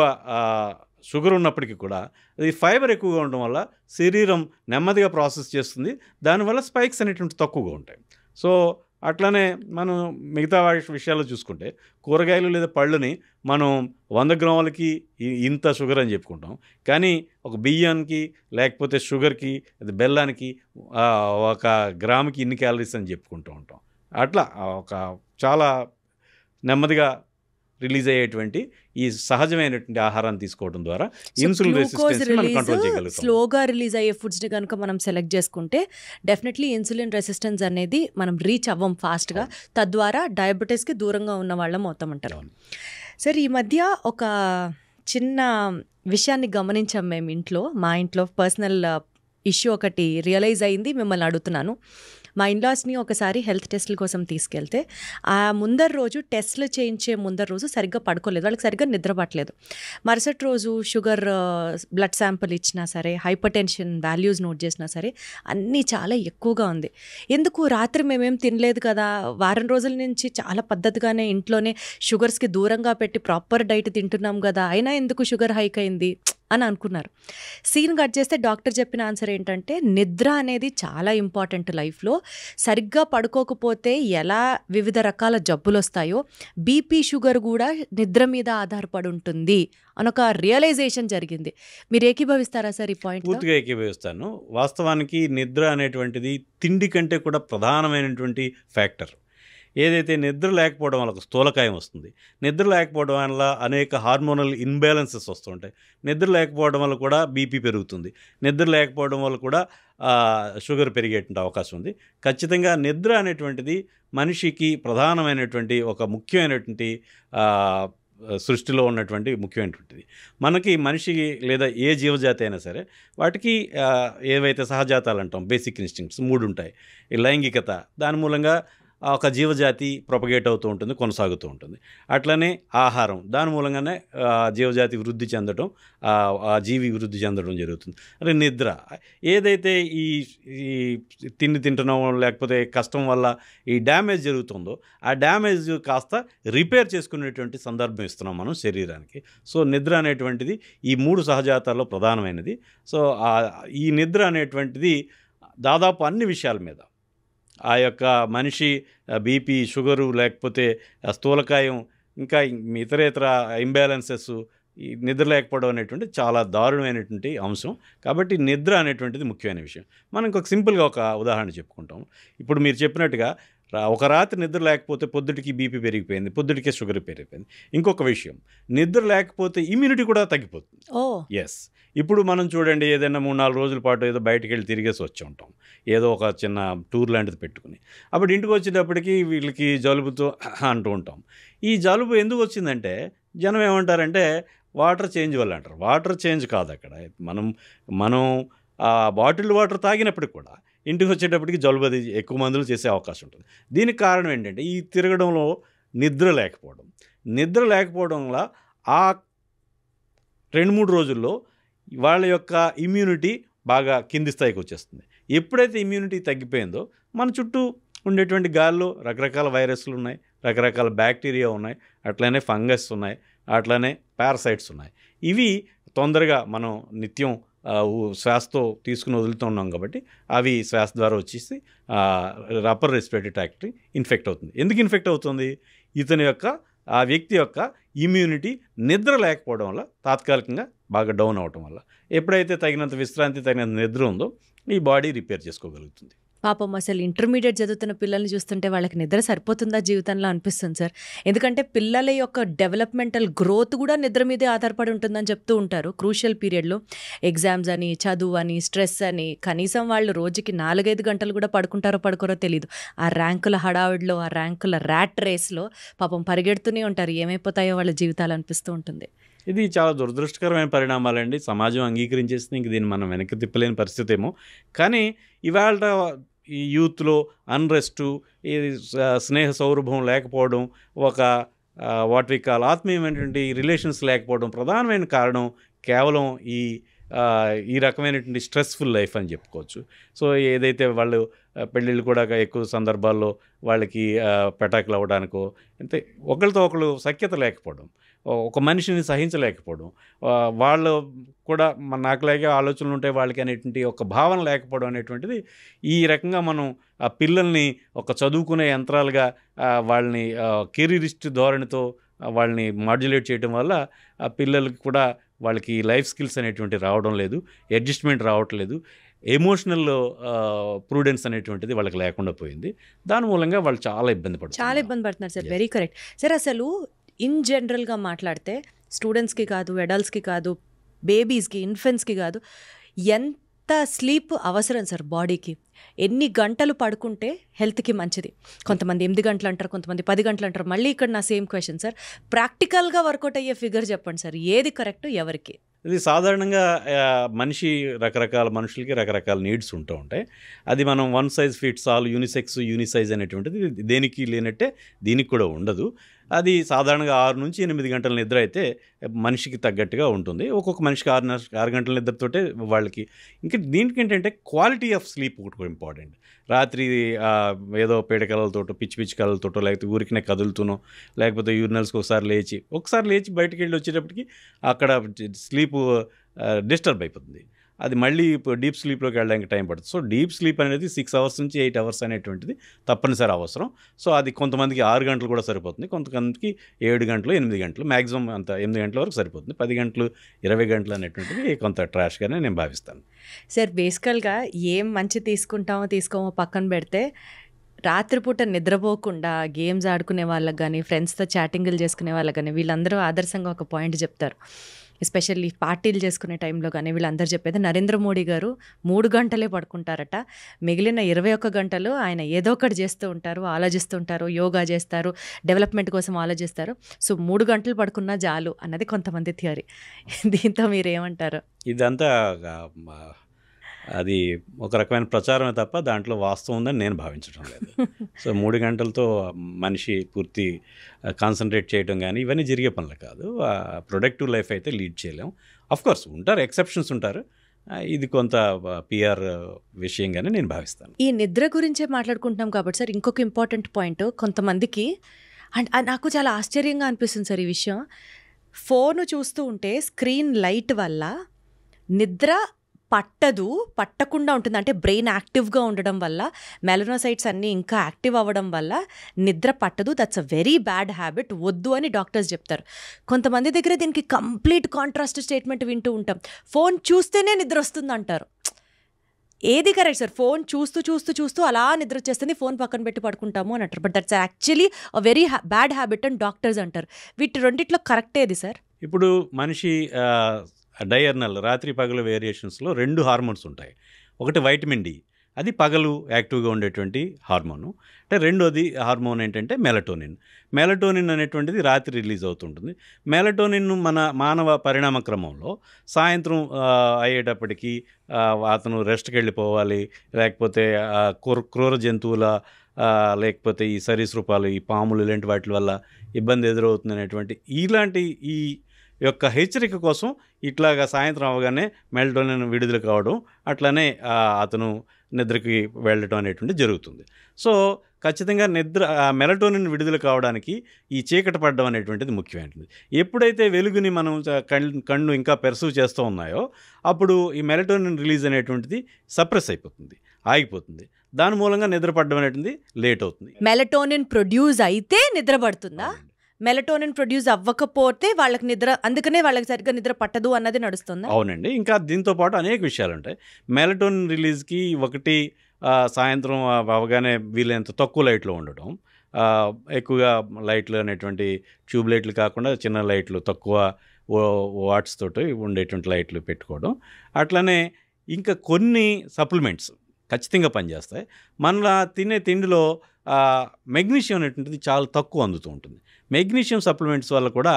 షుగర్ ఉన్నప్పటికీ కూడా అది ఫైబర్ ఎక్కువగా ఉండడం వల్ల శరీరం నెమ్మదిగా ప్రాసెస్ చేస్తుంది. దానివల్ల స్పైక్స్ అనేటువంటి తక్కువగా ఉంటాయి. సో అట్లానే మనం మిగతా విషయాల్లో చూసుకుంటే, కూరగాయలు లేదా పళ్ళుని మనం 100 గ్రాములకి ఇంత షుగర్ అని చెప్పుకుంటాం. కానీ ఒక బియ్యానికి లేకపోతే షుగర్కి, అది బెల్లానికి 1 గ్రాముకి ఇన్ని క్యాలరీస్ అని చెప్పుకుంటూ ఉంటాం. అట్లా ఒక చాలా నెమ్మదిగా రిలీజ్ అయ్యేటువంటి ఈ సహజమైనటువంటి ఆహారాన్ని తీసుకోవడం ద్వారా ఇన్సులిన్ రెసిస్టెన్స్ మనం కంట్రోల్ చేయగలుగుతాం. స్లోగా రిలీజ్ అయ్యే ఫుడ్స్ని కనుక మనం సెలెక్ట్ చేసుకుంటే డెఫినెట్లీ ఇన్సులిన్ రెసిస్టెన్స్ అనేది మనం రీచ్ అవ్వం ఫాస్ట్గా, తద్వారా డయాబెటీస్కి దూరంగా ఉన్న వాళ్ళం అవుతామంటారు. సరే, ఈ మధ్య ఒక చిన్న విషయాన్ని గమనించాం మేము మా ఇంట్లో పర్సనల్ ఇష్యూ ఒకటి రియలైజ్ అయింది. మిమ్మల్ని అడుగుతున్నాను. మా ఇన్లాస్ని ఒకసారి హెల్త్ టెస్టుల కోసం తీసుకెళ్తే ఆ ముందర రోజు టెస్టులు చేయించే ముందర రోజు సరిగ్గా పడుకోలేదు, వాళ్ళకి సరిగ్గా నిద్ర పట్టలేదు. మరుసటి రోజు షుగర్ బ్లడ్ శాంపుల్ ఇచ్చినా సరే, హైపర్ టెన్షన్ వాల్యూస్ నోట్ చేసినా సరే అన్నీ చాలా ఎక్కువగా ఉంది. ఎందుకు రాత్రి మేమేం తినలేదు కదా, వారం రోజుల నుంచి చాలా పద్ధతిగానే ఇంట్లోనే షుగర్స్కి దూరంగా పెట్టి ప్రాపర్ డైట్ తింటున్నాం కదా, అయినా ఎందుకు షుగర్ హైక్ అయింది అని అనుకున్నారు. సీన్ కట్ చేస్తే డాక్టర్ చెప్పిన ఆన్సర్ ఏంటంటే, నిద్ర అనేది చాలా ఇంపార్టెంట్ లైఫ్లో. సరిగ్గా పడుకోకపోతే ఎలా వివిధ రకాల జబ్బులు వస్తాయో, బీపీ షుగర్ కూడా నిద్ర మీద ఆధారపడి ఉంటుంది అని ఒక రియలైజేషన్ జరిగింది. మీరు ఏకీభవిస్తారా సార్ ఈ పాయింట్? పూర్తిగా ఏకీభవిస్తాను. వాస్తవానికి నిద్ర అనేటువంటిది తిండి కంటే కూడా ప్రధానమైనటువంటి ఫ్యాక్టర్. ఏదైతే నిద్ర లేకపోవడం వల్ల స్థూలకాయం వస్తుంది, నిద్ర లేకపోవడం వల్ల అనేక హార్మోనల్ ఇన్బ్యాలెన్సెస్ వస్తుంటాయి, నిద్ర లేకపోవడం వల్ల కూడా బీపీ పెరుగుతుంది, నిద్ర లేకపోవడం వల్ల కూడా షుగర్ పెరిగేటువంటి అవకాశం ఉంది. ఖచ్చితంగా నిద్ర అనేటువంటిది మనిషికి ప్రధానమైనటువంటి ఒక ముఖ్యమైనటువంటి సృష్టిలో ఉన్నటువంటి ముఖ్యమైనటువంటిది. మనకి మనిషికి లేదా ఏ జీవజాతి అయినా సరే వాటికి ఏవైతే సహజాతాలు అంటాం, బేసిక్ ఇన్స్టింక్ట్స్ 3 ఉంటాయి. ఈ లైంగికత, దాని మూలంగా ఒక జీవజాతి ప్రొపగేట్ అవుతూ ఉంటుంది, కొనసాగుతూ ఉంటుంది. అట్లనే ఆహారం, దాని మూలంగానే జీవజాతి వృద్ధి చెందడం, ఆ జీవి వృద్ధి చెందడం జరుగుతుంది. అదే నిద్ర, ఏదైతే ఈ తిండి తింటున్నామో లేకపోతే కష్టం వల్ల ఈ డ్యామేజ్ జరుగుతుందో, ఆ డ్యామేజ్ కాస్త రిపేర్ చేసుకునేటువంటి సందర్భం ఇస్తున్నాం మనం శరీరానికి. సో నిద్ర అనేటువంటిది ఈ 3 సహజాతాల్లో ప్రధానమైనది. సో ఈ నిద్ర అనేటువంటిది దాదాపు అన్ని విషయాల మీద ఆ యొక్క మనిషి బీపీ, షుగరు, లేకపోతే స్థూలకాయం, ఇంకా ఇతరేతర ఇంబ్యాలెన్సెస్, ఈ నిద్ర లేకపోవడం అనేటువంటి చాలా దారుణమైనటువంటి అంశం. కాబట్టి నిద్ర అనేటువంటిది ముఖ్యమైన విషయం. మనం ఇంకొక సింపుల్గా ఒక ఉదాహరణ చెప్పుకుంటాం. ఇప్పుడు మీరు చెప్పినట్టుగా ఒక రాత్రి నిద్ర లేకపోతే పొద్దుటికి బీపీ పెరిగిపోయింది, పొద్దుటికే షుగర్ పెరిగిపోయింది. ఇంకొక విషయం, నిద్ర లేకపోతే ఇమ్యూనిటీ కూడా తగ్గిపోతుంది. ఎస్, ఇప్పుడు మనం చూడండి, ఏదైనా 3-4 రోజుల పాటు ఏదో బయటికి వెళ్ళి తిరిగేసి వచ్చి ఉంటాం, ఏదో ఒక చిన్న టూర్ లాంటిది పెట్టుకుని. అప్పుడు ఇంటికి వచ్చేటప్పటికి వీళ్ళకి జలుబుతో అంటూ ఉంటాం. ఈ జలుబు ఎందుకు వచ్చిందంటే జనం ఏమంటారంటే వాటర్ చేంజ్ వల్ల అంటారు. వాటర్ చేంజ్ కాదు అక్కడ. మనం ఆ బాటిల్డ్ వాటర్ తాగినప్పటికి కూడా ఇంటికి వచ్చేటప్పటికి జలుబు అది ఎక్కువ మందులు చేసే అవకాశం ఉంటుంది. దీనికి కారణం ఏంటంటే ఈ తిరగడంలో నిద్ర లేకపోవడం వల్ల ఆ 2-3 రోజుల్లో వాళ్ళ యొక్క ఇమ్యూనిటీ బాగా కింది స్థాయికి వచ్చేస్తుంది. ఎప్పుడైతే ఇమ్యూనిటీ తగ్గిపోయిందో మన చుట్టూ ఉండేటువంటి గాల్లో రకరకాల వైరస్లు ఉన్నాయి, రకరకాల బ్యాక్టీరియా ఉన్నాయి, అట్లనే ఫంగస్ ఉన్నాయి, అట్లనే పారాసైట్స్ ఉన్నాయి. ఇవి తొందరగా మనం నిత్యం శ్వాసతో తీసుకుని వదులుతున్నాం కాబట్టి అవి శ్వాస ద్వారా వచ్చేసి అప్పర్ రెస్పిరేటరీ ట్రాక్ట్ ఇన్ఫెక్ట్ అవుతుంది. ఎందుకు ఇన్ఫెక్ట్ అవుతుంది? ఆ వ్యక్తి యొక్క ఇమ్యూనిటీ నిద్ర లేకపోవడం వల్ల, తాత్కాలికంగా బాగా డౌన్ అవటం వల్ల. ఎప్పుడైతే తగినంత విశ్రాంతి, తగినంత నిద్ర ఉందో ఈ బాడీ రిపేర్ చేసుకోగలుగుతుంది. పాపం అసలు ఇంటర్మీడియట్ చదువుతున్న పిల్లల్ని చూస్తుంటే వాళ్ళకి నిద్ర సరిపోతుందా జీవితంలో అనిపిస్తుంది సార్. ఎందుకంటే పిల్లల యొక్క డెవలప్మెంటల్ గ్రోత్ కూడా నిద్ర మీదే ఆధారపడి ఉంటుందని చెప్తూ ఉంటారు. క్రూషియల్ పీరియడ్లో ఎగ్జామ్స్ అని, చదువు అని, స్ట్రెస్ అని, కనీసం వాళ్ళు రోజుకి 4-5 గంటలు కూడా పడుకోరో తెలియదు. ఆ ర్యాంకుల హడావిడిలో, ఆ ర్యాంకుల ర్యాట్ రేస్లో పాపం పరిగెడుతూనే ఉంటారు. ఏమైపోతాయో వాళ్ళ జీవితాలు అనిపిస్తూ ఉంటుంది. ఇది చాలా దురదృష్టకరమైన పరిణామాలండి. సమాజం అంగీకరించేస్తుంది, ఇంక దీన్ని మనం వెనక్కి తిప్పలేని పరిస్థితి ఏమో. కానీ ఇవాళ ఈ యూత్లో అన్రెస్టు, ఈ స్నేహ సౌరభం లేకపోవడం, ఒక వాట్ వి కాల్ ఆత్మీయమైనటువంటి రిలేషన్స్ లేకపోవడం ప్రధానమైన కారణం కేవలం ఈ రకమైనటువంటి స్ట్రెస్ఫుల్ లైఫ్ అని చెప్పుకోవచ్చు. సో ఏదైతే వాళ్ళు పెళ్ళిళ్ళు కూడా ఎక్కువ సందర్భాల్లో వాళ్ళకి పెటాకులు అవ్వడానికో, అంటే ఒకరితో ఒకరు సఖ్యత లేకపోవడం, ఒక మనిషిని సహించలేకపోవడం, వాళ్ళు కూడా నాకులాగే ఆలోచనలు ఉంటాయి వాళ్ళకి అనేటువంటి ఒక భావన లేకపోవడం అనేటువంటిది, ఈ రకంగా మనం ఆ పిల్లల్ని ఒక చదువుకునే యంత్రాలుగా వాళ్ళని కెరీరిస్ట్ ధోరణితో వాళ్ళని మాడ్యులేట్ చేయడం వల్ల ఆ పిల్లలకి కూడా వాళ్ళకి లైఫ్ స్కిల్స్ అనేటువంటి రావడం లేదు, అడ్జస్ట్మెంట్ రావట్లేదు, ఎమోషనల్ ప్రూడెన్స్ అనేటువంటిది వాళ్ళకి లేకుండా పోయింది. దాని మూలంగా వాళ్ళు చాలా ఇబ్బంది పడుతున్నారు సార్. Very correct sir. అసలు ఇన్ జనరల్గా మాట్లాడితే స్టూడెంట్స్కి కాదు, అడల్ట్స్కి కాదు, బేబీస్కి, ఇన్ఫెంట్స్కి కాదు, ఎంత స్లీప్ అవసరం సార్ బాడీకి? ఎన్ని గంటలు పడుకుంటే హెల్త్కి మంచిది? కొంతమంది 8 గంటలు అంటారు, కొంతమంది 10 గంటలు అంటారు. మళ్ళీ ఇక్కడ నా సేమ్ క్వశ్చన్ సార్, ప్రాక్టికల్గా వర్కౌట్ అయ్యే ఫిగర్ చెప్పండి సార్, ఏది కరెక్ట్ ఎవరికి? ఇది సాధారణంగా రకరకాల మనుషులకి రకరకాల నీడ్స్ ఉంటూ ఉంటాయి. అది మనం వన్ సైజ్ ఫిట్స్ ఆల్, యూనిసైజ్ అనేటువంటిది దేనికి లేనట్టే దీనికి కూడా ఉండదు. అది సాధారణంగా 6 నుంచి 8 గంటల నిద్ర అయితే మనిషికి తగ్గట్టుగా ఉంటుంది. ఒక్కొక్క మనిషికి 6 గంటల నిద్రతోటే వాళ్ళకి. ఇంకా దీనికి ఏంటంటే క్వాలిటీ ఆఫ్ స్లీప్ ఒకటి ఇంపార్టెంట్. రాత్రి ఏదో పీడకలతోటో, పిచ్చి కలలతోటో, లేకపోతే ఊరికినే కదులుతూనో, లేకపోతే యూరినల్స్కి ఒకసారి లేచి బయటికి వెళ్ళి వచ్చేటప్పటికి అక్కడ స్లీపు డిస్టర్బ్ అయిపోతుంది. అది మళ్ళీ డీప్ స్లీప్లోకి వెళ్ళడానికి టైం పడుతుంది. సో డీప్ స్లీప్ అనేది 6 అవర్స్ నుంచి 8 అవర్స్ అనేటువంటిది తప్పనిసరి అవసరం. సో అది కొంతమందికి 6 గంటలు కూడా సరిపోతుంది, కొంతమందికి 7 గంటలు, 8 గంటలు, మ్యాక్సిమం అంత 8 గంటల వరకు సరిపోతుంది. 10 గంటలు, 20 గంటలు అనేటువంటిది కొంత ట్రాష్గానే నేను భావిస్తాను. సార్ బేసికల్గా ఏం మంచి తీసుకోమో పక్కన పెడితే, రాత్రిపూట నిద్రపోకుండా గేమ్స్ ఆడుకునే వాళ్ళకి కానీ, ఫ్రెండ్స్తో చాటింగ్లు చేసుకునే వాళ్ళకి కానీ, వీళ్ళందరూ ఆదర్శంగా ఒక పాయింట్ చెప్తారు. ఎస్పెషల్లీ పార్టీలు చేసుకునే టైంలో కానీ వీళ్ళందరూ చెప్పేది, నరేంద్ర మోడీ గారు 3 గంటలే పడుకుంటారట, మిగిలిన 21 గంటలు ఆయన ఏదో ఒకటి చేస్తూ ఉంటారు, ఆలోచిస్తూ ఉంటారు, యోగా చేస్తారు, డెవలప్మెంట్ కోసం ఆలోచిస్తారు. సో 3 గంటలు పడుకున్నా చాలు అన్నది కొంతమంది థియరీ. దీంతో మీరేమంటారు? ఇదంతా అది ఒక రకమైన ప్రచారమే తప్ప దాంట్లో వాస్తవం ఉందని నేను భావించడం లేదు. సో 3 గంటలతో మనిషి పూర్తి కాన్సన్ట్రేట్ చేయడం కానీ ఇవన్నీ జరిగే పనులు కాదు. ప్రొడక్టివ్ లైఫ్ అయితే లీడ్ చేయలేం. అఫ్కోర్స్ ఉంటారు, ఎక్సెప్షన్స్ ఉంటారు. ఇది కొంత పిఆర్ విషయంగానే నేను భావిస్తాను. ఈ నిద్ర గురించే మాట్లాడుకుంటున్నాం కాబట్టి సార్, ఇంకొక ఇంపార్టెంట్ పాయింట్, కొంతమందికి నాకు చాలా ఆశ్చర్యంగా అనిపిస్తుంది సార్ ఈ విషయం. ఫోను చూస్తూ ఉంటే స్క్రీన్ లైట్ వల్ల నిద్ర పట్టకుండా ఉంటుంది. అంటే బ్రెయిన్ యాక్టివ్గా ఉండడం వల్ల, మెలనోసైట్స్ అన్నీ ఇంకా యాక్టివ్ అవ్వడం వల్ల నిద్ర పట్టదు. That's a very bad habit, వద్దు అని డాక్టర్స్ చెప్తారు. కొంతమంది దగ్గర దీనికి కంప్లీట్ కాంట్రాస్ట్ స్టేట్మెంట్ వింటూ ఉంటాం. ఫోన్ చూస్తేనే నిద్ర వస్తుంది అంటారు. ఏది కరెక్ట్ సార్? ఫోన్ చూస్తూ అలా నిద్ర వచ్చేస్తుంది, ఫోన్ పక్కన పెట్టి పడుకుంటాము అని అంటారు. But that's actually a very bad habit అని డాక్టర్స్ అంటారు. వీటి రెండిట్లో కరెక్ట్ ఏది సార్? ఇప్పుడు మనిషి డయర్నల్ రాత్రి పగలు వేరియేషన్స్లో 2 హార్మోన్స్ ఉంటాయి. ఒకటి వైటమిన్ డి, అది పగలు యాక్టివ్గా ఉండేటువంటి హార్మోను. అంటే రెండోది హార్మోన్ ఏంటంటే మెలటోనిన్ అనేటువంటిది రాత్రి రిలీజ్ అవుతుంటుంది. మెలటోనిన్ మన మానవ పరిణామ క్రమంలో సాయంత్రం అయ్యేటప్పటికీ అతను రెస్ట్కి వెళ్ళిపోవాలి, లేకపోతే క్రూర జంతువుల లేకపోతే ఈ సరీసృపాలు, ఈ పాములు ఇలాంటి వాటి వల్ల ఇబ్బంది ఎదురవుతుంది అనేటువంటి ఇలాంటి ఈ యొక్క హెచ్చరిక కోసం ఇట్లాగా సాయంత్రం అవగానే మెలటోనిన్ విడుదల కావడం, అట్లనే అతను నిద్రకి వెళ్ళటం అనేటువంటి జరుగుతుంది. సో ఖచ్చితంగా మెలటోనిన్ విడుదల కావడానికి ఈ చీకటి పడడం అనేటువంటిది ముఖ్యమైనది. ఎప్పుడైతే వెలుగుని మనం కన్ను ఇంకా పెర్సీవ్ చేస్తూ ఉన్నాయో అప్పుడు ఈ మెలటోనిన్ రిలీజ్ అనేటువంటిది సప్రెస్ అయిపోతుంది, ఆగిపోతుంది. దాని మూలంగా నిద్ర పడడం అనేటువంటిది లేట్ అవుతుంది. మెలటోనిన్ ప్రొడ్యూస్ అయితే నిద్ర పడుతుందా? మెలటోనిన్ ప్రొడ్యూస్ అవ్వకపోతే వాళ్ళకి నిద్ర, అందుకనే వాళ్ళకి సరిగ్గా నిద్ర పట్టదు అన్నది నడుస్తుంది. అవునండి. ఇంకా దీంతో పాటు అనేక విషయాలు ఉంటాయి. మెలటోనిన్ రిలీజ్కి ఒకటి సాయంత్రం అవగానే వీలైనంత తక్కువ లైట్లో ఉండటం, ఎక్కువగా లైట్లు అనేటువంటి ట్యూబ్ లైట్లు కాకుండా చిన్న లైట్లు తక్కువ వాట్స్ తోటి ఉండేటువంటి లైట్లు పెట్టుకోవడం. అట్లనే ఇంకా కొన్ని సప్లిమెంట్స్ ఖచ్చితంగా పనిచేస్తాయి. మన తినే తిండిలో మెగ్నీషియం అనేటువంటిది చాలా తక్కువ అందుతూ ఉంటుంది. మెగ్నీషియం సప్లిమెంట్స్ వల్ల కూడా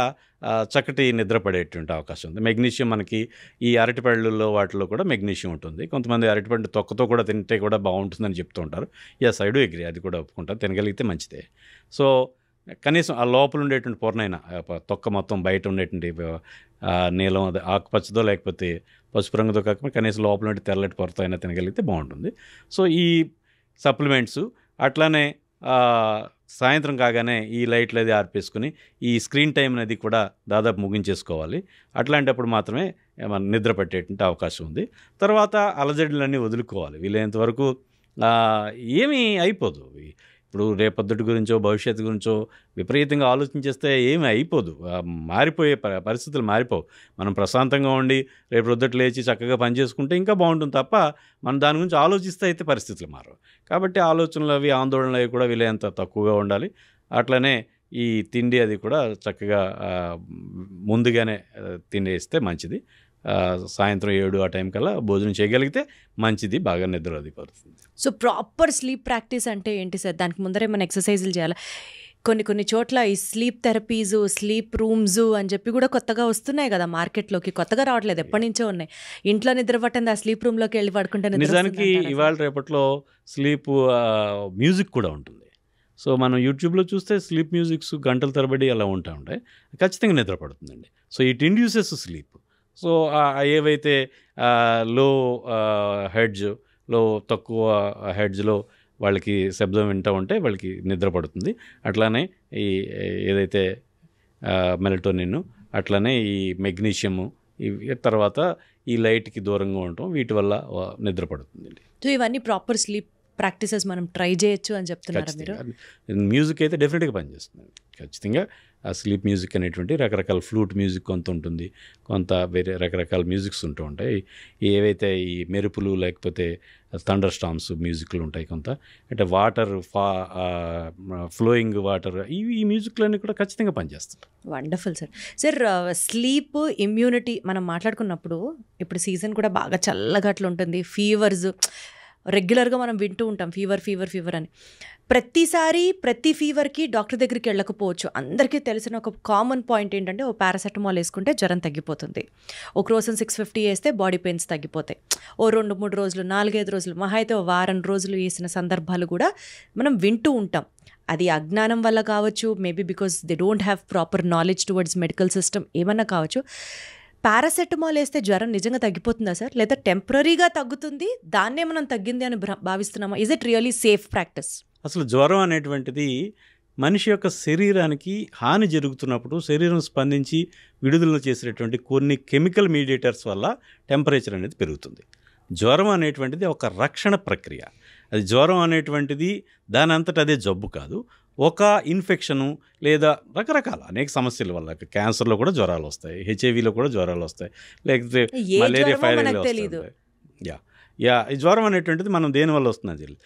చక్కటి నిద్ర పడేటువంటి అవకాశం ఉంది. మెగ్నీషియం మనకి ఈ అరటిపళ్ళల్లో వాటిలో కూడా మెగ్నీషియం ఉంటుంది. కొంతమంది అరటిపండు తొక్కతో కూడా తింటే కూడా బాగుంటుందని చెప్తూ ఉంటారు. ఎస్, ఐ డూ అగ్రీ, అది కూడా ఒప్పుకుంటారు. తినగలిగితే మంచిదే. సో కనీసం ఆ లోపల ఉండేటువంటి పొరనైనా, తొక్క మొత్తం బయట ఉండేటువంటి నీలం ఆకుపచ్చదో లేకపోతే పసుపు రంగుతో కాకుండా కనీసం లోపల ఉండే తెల్లటి పొరతో అయినా తినగలిగితే బాగుంటుంది. సో ఈ సప్లిమెంట్స్ అట్లానే సాయంత్రం కాగానే ఈ లైట్లు అది ఆర్పేసుకుని ఈ స్క్రీన్ టైం అనేది కూడా దాదాపు ముగించేసుకోవాలి. అట్లాంటప్పుడు మాత్రమే మన నిద్ర పట్టేటువంటి అవకాశం ఉంది. తర్వాత అలజడులన్నీ వదులుకోవాలి. వీలైనంత వరకు ఏమీ అయిపోదు. ఇప్పుడు రేపొద్దుటి గురించో భవిష్యత్తు గురించో విపరీతంగా ఆలోచించేస్తే ఏమీ అయిపోదు. మారిపోయే పరిస్థితులు మారిపోవు. మనం ప్రశాంతంగా ఉండి రేపు రొద్దుట లేచి చక్కగా పనిచేసుకుంటే ఇంకా బాగుంటుంది తప్ప మనం దాని గురించి ఆలోచిస్తే అయితే పరిస్థితులు మారవు. కాబట్టి ఆలోచనలు అవి ఆందోళనలు అవి కూడా వీలైనంత తక్కువగా ఉండాలి. అట్లనే ఈ తిండి అది కూడా చక్కగా ముందుగానే తినేస్తే మంచిది. సాయంత్రం 7 ఆ టైం కల్లా భోజనం చేయగలిగితే మంచిది, బాగా నిద్ర అది పడుతుంది. సో ప్రాపర్ స్లీప్ ప్రాక్టీస్ అంటే ఏంటి సార్? దానికి ముందరే మన ఎక్సర్సైజులు చేయాలి. కొన్ని చోట్ల ఈ స్లీప్ థెరపీస్, స్లీప్ రూమ్స్ అని చెప్పి కూడా కొత్తగా వస్తున్నాయి కదా మార్కెట్లోకి. కొత్తగా రావట్లేదు, ఎప్పటి నుంచో ఉన్నాయి. ఇంట్లో నిద్ర పట్టింది, ఆ స్లీప్ రూమ్లోకి వెళ్ళి పడుకుంటే నిజానికి ఇవాళ రేపట్లో స్లీప్ మ్యూజిక్ కూడా ఉంటుంది. సో మనం యూట్యూబ్లో చూస్తే స్లీప్ మ్యూజిక్స్ గంటల తరబడి అలా ఉంటాయి. ఖచ్చితంగా నిద్ర పడుతుందండి. So it induces sleep. So ఏవైతే లో తక్కువ హెడ్జ్లో వాళ్ళకి శబ్దం వింటూ ఉంటే వాళ్ళకి నిద్ర పడుతుంది. అట్లానే ఈ ఏదైతే మెలటోనిన్, అట్లనే ఈ మెగ్నీషియము, తర్వాత ఈ లైట్కి దూరంగా ఉండటం, వీటి వల్ల నిద్ర పడుతుందండి. సో ఇవన్నీ ప్రాపర్ స్లీప్ ప్రాక్టీసెస్ మనం ట్రై చేయొచ్చు అని చెప్తున్నారు మీరు. మ్యూజిక్ అయితే డెఫినెట్గా పనిచేస్తుంది. ఖచ్చితంగా ఆ స్లీప్ మ్యూజిక్ అనేటువంటి రకరకాల ఫ్లూట్ మ్యూజిక్ కొంత ఉంటుంది, కొంత వేరే రకరకాల మ్యూజిక్స్ ఉంటూ ఉంటాయి. ఏవైతే ఈ మెరుపులు లేకపోతే థండర్ స్టామ్స్ మ్యూజిక్లు ఉంటాయి, కొంత అంటే వాటర్ ఫ్లోయింగ్ వాటర్, ఈ మ్యూజిక్లన్నీ కూడా ఖచ్చితంగా పనిచేస్తాయి. Wonderful sir. Sir sleep immunity మనం మాట్లాడుకున్నప్పుడు ఇప్పుడు సీజన్ కూడా బాగా చల్లగా అట్లా ఉంటుంది. ఫీవర్స్ రెగ్యులర్గా మనం వింటూ ఉంటాం, ఫీవర్ అని. ప్రతిసారి ప్రతి ఫీవర్కి డాక్టర్ దగ్గరికి వెళ్ళకపోవచ్చు. అందరికీ తెలిసిన ఒక కామన్ పాయింట్ ఏంటంటే ఓ పారాసెటమాల్ వేసుకుంటే జ్వరం తగ్గిపోతుంది, ఓ క్రోసిన్ 650 వేస్తే బాడీ పెయిన్స్ తగ్గిపోతాయి. ఓ 2-3 రోజులు, 4-5 రోజులు, మహా అయితే ఓ వారం రోజులు వేసిన సందర్భాలు కూడా మనం వింటూ ఉంటాం. అది అజ్ఞానం వల్ల కావచ్చు, maybe because they don't have proper knowledge towards medical system, ఏమన్నా కావచ్చు. పారాసెటమాల్ వేస్తే జ్వరం నిజంగా తగ్గిపోతుందా సార్, లేదా టెంపరీగా తగ్గుతుంది, దాన్నే మనం తగ్గింది అని భావిస్తున్నామా? Is it really safe practice? అసలు జ్వరం అనేటువంటిది మనిషి యొక్క శరీరానికి హాని జరుగుతున్నప్పుడు శరీరం స్పందించి విడుదల చేసేటటువంటి కొన్ని కెమికల్ మీడియేటర్స్ వల్ల టెంపరేచర్ అనేది పెరుగుతుంది. జ్వరం అనేటువంటిది ఒక రక్షణ ప్రక్రియ. అది జ్వరం అనేటువంటిది దాని అంతటా అదే జబ్బు కాదు, ఒక ఇన్ఫెక్షను లేదా రకరకాల అనేక సమస్యల వల్ల. క్యాన్సర్లో కూడా జ్వరాలు వస్తాయి, హెచ్ఐవిలో కూడా జ్వరాలు వస్తాయి, లేకపోతే మలేరియా ఫైరల్ వస్తాయి. ఈ జ్వరం అనేటువంటిది మనం దేనివల్ల వస్తుందని తెలియదు.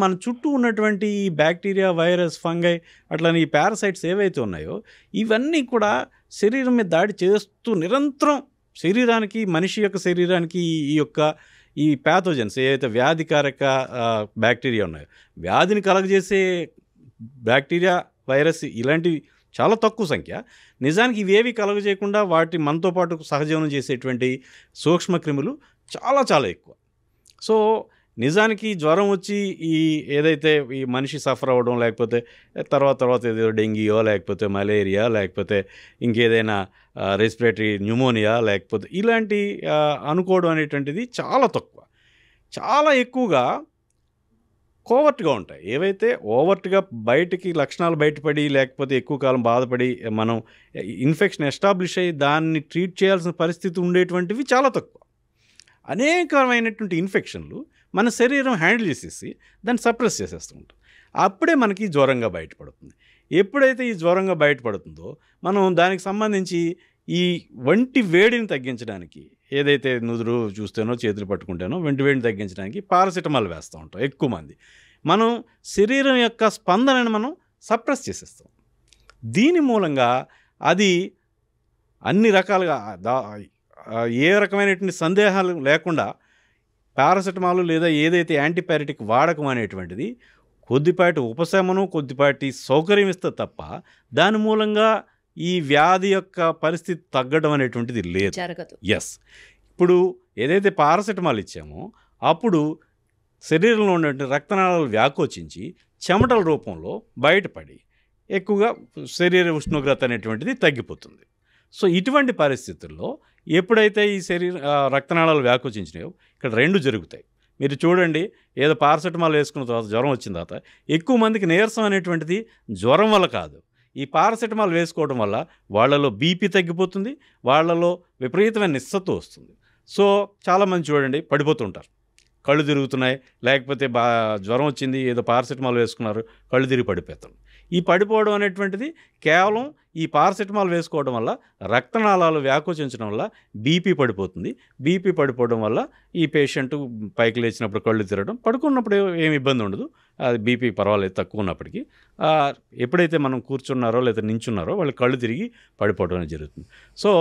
మన చుట్టూ ఉన్నటువంటి ఈ బ్యాక్టీరియా, వైరస్, ఫంగై అట్లని ఈ పారాసైట్స్ ఏవైతే ఉన్నాయో ఇవన్నీ కూడా శరీరం మీద దాడి చేస్తూ నిరంతరం శరీరానికి, మనిషి యొక్క శరీరానికి ఈ ప్యాథోజన్స్ ఏవైతే వ్యాధికారక బ్యాక్టీరియా ఉన్నాయో, వ్యాధిని కలగజేసే బ్యాక్టీరియా, వైరస్ ఇలాంటివి చాలా తక్కువ సంఖ్య. నిజానికి ఇవేవి కలగజేయకుండా వాటి మనతో పాటు సహజీవనం చేసేటువంటి సూక్ష్మక్రిములు చాలా చాలా ఎక్కువ. సో నిజానికి జ్వరం వచ్చి ఏదైతే ఈ మనిషి సఫర్ అవ్వడం, లేకపోతే తర్వాత ఏదో డెంగ్యూయో, లేకపోతే మలేరియా, లేకపోతే ఇంకేదైనా రెస్పిరేటరీ న్యూమోనియా, లేకపోతే ఇలాంటి అనుకోవడం అనేటువంటిది చాలా తక్కువ. చాలా ఎక్కువగా కోవర్ట్గా ఉంటాయి. ఏవైతే ఓవర్ట్గా బయటికి లక్షణాలు బయటపడి, లేకపోతే ఎక్కువ కాలం బాధపడి మనం ఇన్ఫెక్షన్ ఎస్టాబ్లిష్ అయ్యి దాన్ని ట్రీట్ చేయాల్సిన పరిస్థితి ఉండేటువంటివి చాలా తక్కువ. అనేకమైనటువంటి ఇన్ఫెక్షన్లు మన శరీరం హ్యాండిల్ చేసేసి దాన్ని సప్రెస్ చేసేస్తూ ఉంటాం. అప్పుడే మనకి జ్వరంగా బయటపడుతుంది. ఎప్పుడైతే ఈ జ్వరంగా బయటపడుతుందో మనం దానికి సంబంధించి ఈ వంటి వేడిని తగ్గించడానికి, ఏదైతే నుదురు చూస్తేనో చేతులు పట్టుకుంటేనో వంటి వేడిని తగ్గించడానికి పారాసిటమాల్ వేస్తూ ఉంటాం. ఎక్కువ మంది మనం శరీరం యొక్క స్పందనను మనం సప్రెస్ చేసేస్తాం. దీని మూలంగా అది అన్ని రకాలుగా ఏ రకమైనటువంటి సందేహాలు లేకుండా పారాసిటమాల్ లేదా ఏదైతే యాంటీపైరెటిక్ వాడకం అనేటువంటిది కొద్దిపాటి ఉపశమనం, కొద్దిపాటి సౌకర్యం ఇస్తే తప్ప దాని మూలంగా ఈ వ్యాధి యొక్క పరిస్థితి తగ్గడం అనేటువంటిది లేదు, జరగదు. ఎస్. ఇప్పుడు ఏదైతే పారాసిటమాల్ ఇచ్చామో అప్పుడు శరీరంలో ఉన్నటువంటి రక్తనాళాలు వ్యాకోచించి చెమటల రూపంలో బయటపడి ఎక్కువగా శరీర ఉష్ణోగ్రత అనేటువంటిది తగ్గిపోతుంది. సో ఇటువంటి పరిస్థితుల్లో ఎప్పుడైతే ఈ రక్తనాళాలు వ్యాకోచించినాయో ఇక్కడ రెండు జరుగుతాయి. మీరు చూడండి, ఏదో పారాసిటమాల్ వేసుకున్న తర్వాత జ్వరం వచ్చిన తర్వాత ఎక్కువ మందికి నీరసం అనేటువంటిది జ్వరం వల్ల కాదు, ఈ పారాసిటమాల్ వేసుకోవడం వల్ల వాళ్ళలో బీపీ తగ్గిపోతుంది, వాళ్ళలో విపరీతమైన నిస్సత్తు వస్తుంది. సో చాలామంది చూడండి పడిపోతుంటారు, కళ్ళు తిరుగుతున్నాయి, లేకపోతే జ్వరం వచ్చింది ఏదో పారాసిటమాల్ వేసుకున్నారు, కళ్ళు తిరిగి పడిపోతారు. ఈ పడిపోవడం అనేటువంటిది కేవలం ఈ పారాసిటమాల్ వేసుకోవడం వల్ల రక్తనాళాలు వ్యాకోచించడం వల్ల బీపీ పడిపోతుంది. బీపీ పడిపోవడం వల్ల ఈ పేషెంట్ పైకి లేచినప్పుడు కళ్ళు తిరగడం, పడుకున్నప్పుడు ఏమి ఇబ్బంది ఉండదు, అది బీపీ పర్వాలేదు తక్కువ ఉన్నప్పటికీ. ఎప్పుడైతే మనం కూర్చున్నారో లేదా నించున్నారో వాళ్ళు కళ్ళు తిరిగి పడిపోవడం జరుగుతుంది. సో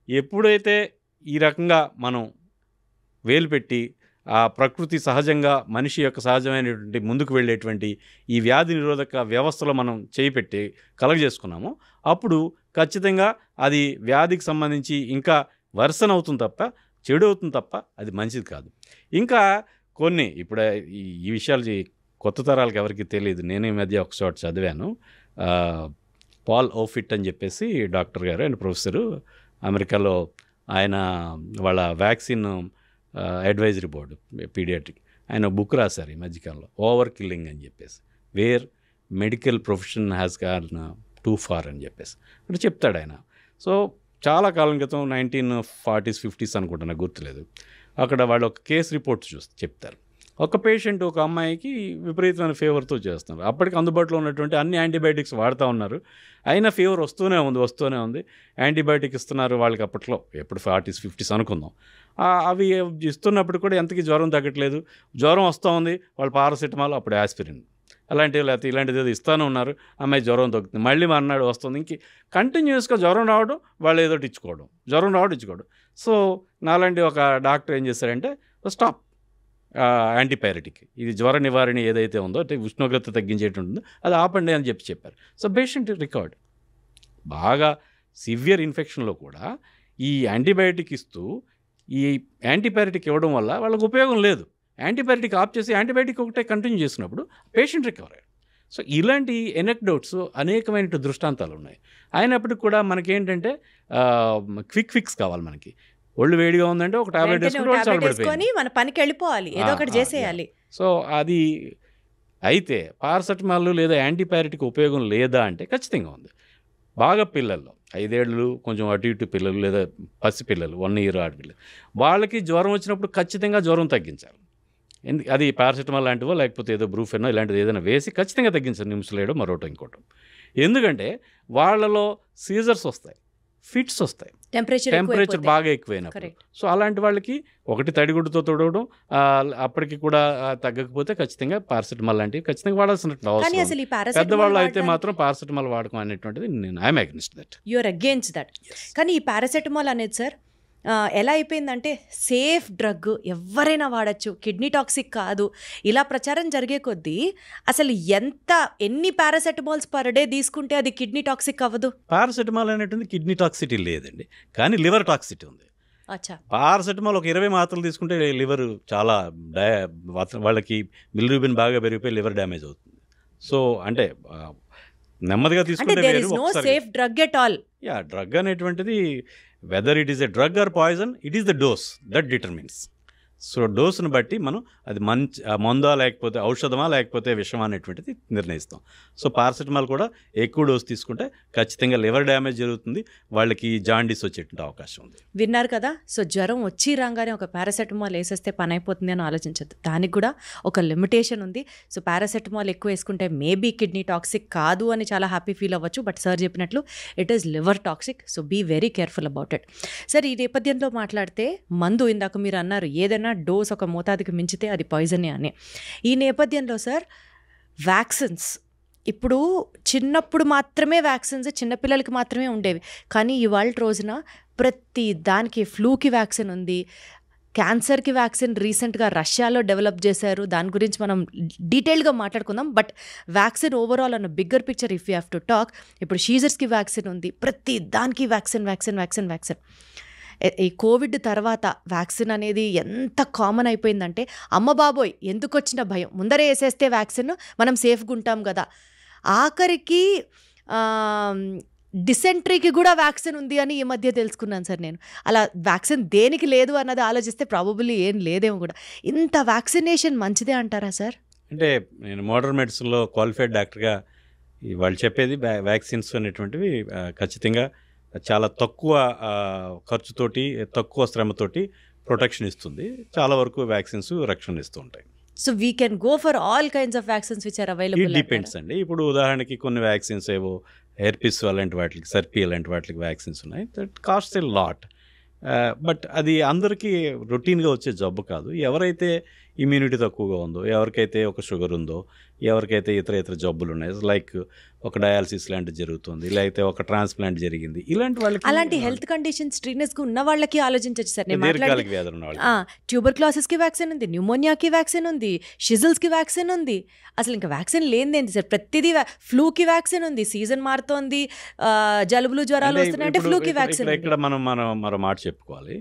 ఎప్పుడైతే ఈ రకంగా మనం వేలు పెట్టి ఆ ప్రకృతి సహజంగా మనిషి యొక్క సహజమైనటువంటి ముందుకు వెళ్ళేటువంటి ఈ వ్యాధి నిరోధక వ్యవస్థలో మనం చేయిపెట్టి కలగజేసుకున్నామో అప్పుడు ఖచ్చితంగా అది వ్యాధికి సంబంధించి ఇంకా వర్సన్ అవుతుంది తప్ప చెడు అవుతుంది తప్ప అది మంచిది కాదు. ఇంకా కొన్ని ఇప్పుడు ఈ విషయాలు కొత్త తరాలకు ఎవరికి తెలియదు. నేను ఈ మధ్య ఒక చోట చదివాను, పాల్ ఓఫిట్ అని చెప్పేసి డాక్టర్ గారు, ఆయన ప్రొఫెసరు, అమెరికాలో. ఆయన వాళ్ళ వ్యాక్సిన్ అడ్వైజరీ బోర్డు పీడియాట్రిక్, ఆయన బుక్ రాశారు ఈ మధ్యకాలంలో, ఓవర్ కిల్లింగ్ అని చెప్పేసి, where medical profession has gone too far అని చెప్పేసి అంటే చెప్తాడు ఆయన. సో చాలా కాలం క్రితం 1940s 50s అనుకుంటా, నాకు గుర్తులేదు. అక్కడ వాళ్ళు ఒక కేసు రిపోర్ట్ చెప్తారు. ఒక పేషెంట్, ఒక అమ్మాయికి విపరీతమైన ఫీవర్తో చేస్తున్నారు. అప్పటికి అందుబాటులో ఉన్నటువంటి అన్ని యాంటీబయాటిక్స్ వాడుతూ ఉన్నారు, అయినా ఫీవర్ వస్తూనే ఉంది. యాంటీబయాటిక్ ఇస్తున్నారు వాళ్ళకి. అప్పట్లో ఎప్పుడు 40s 50s అనుకుందాం. అవి ఇస్తున్నప్పుడు కూడా ఎంతకి జ్వరం తగ్గట్లేదు, జ్వరం వస్తూ ఉంది, వాళ్ళు పారాసిటమాల్, అప్పుడు యాస్పిరిన్ అలాంటివి లేకపోతే ఇలాంటిది ఏదో ఇస్తూనే ఉన్నారు. అమ్మాయి జ్వరం తగ్గుతుంది, మళ్ళీ మర్నాడు వస్తుంది, ఇంక కంటిన్యూస్గా జ్వరం రావడం, వాళ్ళు ఏదో ఇచ్చుకోవడం, జ్వరం రావడం ఇచ్చుకోవడం. సో నాలాంటి ఒక డాక్టర్ ఏం చేశారంటే, స్టాప్ యాంటీపైరెటిక్, ఇది జ్వర నివారణ ఏదైతే ఉందో అంటే ఉష్ణోగ్రత తగ్గించేటుంటుందో అది ఆపండి అని చెప్పారు. So patient recovered. బాగా సివియర్ ఇన్ఫెక్షన్లో కూడా ఈ యాంటీబయాటిక్ ఇస్తూ ఈ యాంటీపైరెటిక్ ఇవ్వడం వల్ల వాళ్ళకి ఉపయోగం లేదు. యాంటీబయాటిక్ ఆఫ్ చేసి యాంటీబయాటిక్ ఒకటే కంటిన్యూ చేసినప్పుడు పేషెంట్ రికవర్ అయ్యాడు. సో ఇలాంటి ఎనెక్డోట్స్ అనేకమైన దృష్టాంతాలు ఉన్నాయి. అయినప్పటికీ కూడా మనకేంటంటే క్విక్ ఫిక్స్ కావాలి. మనకి ఒళ్ళు వేడిగా ఉందంటే ఒక టాబ్లెట్ వేసుకొని మన పనికి వెళ్ళిపోవాలి, ఏదో ఒకటి చేసేయాలి. సో అది అయితే పారాసెటమాల్ లేదా యాంటీపైరెటిక్ ఉపయోగం లేదా అంటే ఖచ్చితంగా ఉంది. బాగా పిల్లల్లో 5 ఏళ్ళు కొంచెం అటు ఇటు పిల్లలు లేదా పసిపిల్లలు 1 ఇయర్ ఆడపిల్లలు వాళ్ళకి జ్వరం వచ్చినప్పుడు ఖచ్చితంగా జ్వరం తగ్గించాలి. అది పారాసెటమాల్ లాంటివో లేకపోతే ఏదో బ్రూఫెనో ఇలాంటిది ఏదైనా వేసి ఖచ్చితంగా తగ్గించాలి, నిమ్స్లేయడం మరోటో ఇంకోటం. ఎందుకంటే వాళ్ళలో సీజర్స్ వస్తాయి, ఫిట్స్ వస్తాయి, టెంపరేచర్ బాగా ఎక్కువైనప్పుడు. సో అలాంటి వాళ్ళకి ఒకటి తడిగుడ్డుతో తొడవడం, అప్పటికి కూడా తగ్గకపోతే ఖచ్చితంగా పారాసెటమాల్ లాంటివి ఖచ్చితంగా వాడాల్సిన అవసరం. పెద్దవాళ్ళు అయితే మాత్రం పారాసెటమాల్ వాడకం అనేటువంటిది నేను I'm against that. You're against that. కానీ ఈ పారాసెటమాల్ అనేది సార్ ఎలా అయిపోయిందంటే సేఫ్ డ్రగ్, ఎవరైనా వాడచ్చు, కిడ్నీ టాక్సిక్ కాదు, ఇలా ప్రచారం జరిగే కొద్దీ అసలు ఎన్ని పారాసెటమాల్స్ పర్ డే తీసుకుంటే అది కిడ్నీ టాక్సిక్ అవ్వదు. పారాసెటమాల్ అనేటువంటి కిడ్నీ టాక్సిటీ లేదండి, కానీ లివర్ టాక్సిటీ ఉంది. అచ్చా, పారాసెటమాల్ ఒక 20 మాత్రలు తీసుకుంటే లివర్ చాలా వాళ్ళకి బిలిరూబిన్ బాగా పెరిగిపోయి లివర్ డ్యామేజ్ అవుతుంది. సో అంటే నెమ్మదిగా తీసుకుంటే safe drug at all. Drug అనేటువంటిది whether it is a drug or poison, it is the dose that determines. So డోస్ను బట్టి మనం అది మందా లేకపోతే ఔషధమా లేకపోతే విషమా అనేటువంటిది నిర్ణయిస్తాం. సో పారాసెటమాల్ కూడా ఎక్కువ డోస్ తీసుకుంటే ఖచ్చితంగా లివర్ డ్యామేజ్ జరుగుతుంది, వాళ్ళకి జాండీస్ వచ్చేటువంటి అవకాశం ఉంది. విన్నారు కదా. సో జ్వరం వచ్చి రాగానే ఒక పారాసెటమాల్ వేసేస్తే పని అయిపోతుంది అని ఆలోచించద్దు, దానికి కూడా ఒక లిమిటేషన్ ఉంది. సో పారాసెటమాల్ ఎక్కువ వేసుకుంటే మేబీ కిడ్నీ టాక్సిక్ కాదు అని చాలా హ్యాపీ ఫీల్ అవ్వచ్చు, బట్ సార్ చెప్పినట్లు it is liver toxic. So be very careful about it. Sir ఈ నేపథ్యంలో మాట్లాడితే మందు ఇందాక మీరు అన్నారు ఏదైనా డోస్ ఒక మోతాదుకి మించితే అది పాయిజనే అని. ఈ నేపథ్యంలో సార్ వ్యాక్సిన్స్ ఇప్పుడు చిన్నప్పుడు మాత్రమే వ్యాక్సిన్స్ చిన్నపిల్లలకి మాత్రమే ఉండేవి, కానీ ఇవాళ రోజున ప్రతి దానికి ఫ్లూకి వ్యాక్సిన్ ఉంది, క్యాన్సర్కి వ్యాక్సిన్ రీసెంట్గా రష్యాలో డెవలప్ చేశారు, దాని గురించి మనం డీటెయిల్గా మాట్లాడుకుందాం. బట్ వ్యాక్సిన్ ఓవరాల్ అన్న bigger picture if you have to talk, ఇప్పుడు షీజర్స్కి వ్యాక్సిన్ ఉంది, ప్రతి దానికి వ్యాక్సిన్ వ్యాక్సిన్ వ్యాక్సిన్ వ్యాక్సిన్. ఈ కోవిడ్ తర్వాత వ్యాక్సిన్ అనేది ఎంత కామన్ అయిపోయిందంటే అమ్మ బాబోయ్ ఎందుకు వచ్చిన భయం, ముందరే వేసేస్తే వ్యాక్సిన్ మనం సేఫ్గా ఉంటాం కదా. ఆఖరికి డిసెంట్రీకి కూడా వ్యాక్సిన్ ఉంది అని ఈ మధ్య తెలుసుకున్నాను సార్ నేను. అలా వ్యాక్సిన్ దేనికి లేదు అన్నది ఆలోచిస్తే ప్రాబబ్లీ ఏం లేదేమో కూడా. ఇంత వ్యాక్సినేషన్ మంచిదే అంటారా సార్? అంటే నేను మోడర్న్ మెడిసిన్లో క్వాలిఫైడ్ డాక్టర్గా వాళ్ళు చెప్పేది వ్యాక్సిన్స్ అనేటువంటివి ఖచ్చితంగా చాలా తక్కువ ఖర్చుతోటి తక్కువ శ్రమతోటి ప్రొటెక్షన్ ఇస్తుంది. చాలా వరకు వ్యాక్సిన్స్ రక్షణ ఇస్తూ ఉంటాయి. So we can go for all kinds of vaccines which are available. It depends అండి. ఇప్పుడు ఉదాహరణకి కొన్ని వ్యాక్సిన్స్ ఏవో హెర్పిస్ అలాంటి వాటికి, సర్పీ అలాంటి వాటికి వ్యాక్సిన్స్ ఉన్నాయి, that cost a lot. But అది అందరికీ రొటీన్గా వచ్చే జబ్బు కాదు. ఎవరైతే ఇమ్యూనిటీ తక్కువగా ఉందో, ఎవరికైతే ఒక షుగర్ ఉందో, ఎవరికైతే ఇతర జబ్బులు ఉన్నాయి, లైక్ ఒక డయాలసిస్ లాంటిది జరుగుతుంది, లేకపోతే ఒక ట్రాన్స్ప్లాంట్ జరిగింది, ఇలాంటి వాళ్ళకి, అలాంటి హెల్త్ కండిషన్స్ స్ట్రీనెస్గా ఉన్న వాళ్ళకి ఆలోచించవచ్చు సార్. దీర్ఘకాలిక వ్యాధులు ఉన్న వాళ్ళకి ట్యూబర్క్లోసిస్కి వ్యాక్సిన్ ఉంది, న్యూమోనియాకి వ్యాక్సిన్ ఉంది, షిజిల్స్కి వ్యాక్సిన్ ఉంది, అసలు ఇంకా వ్యాక్సిన్ లేనిదేంటి సార్? ప్రతిదీ ఫ్లూకి వ్యాక్సిన్ ఉంది, సీజన్ మారుతోంది, జలుబులు జ్వరాలు వస్తున్నాయంటే ఫ్లూకి వ్యాక్సిన్. ఇక్కడ మనం మరో మాట చెప్పుకోవాలి.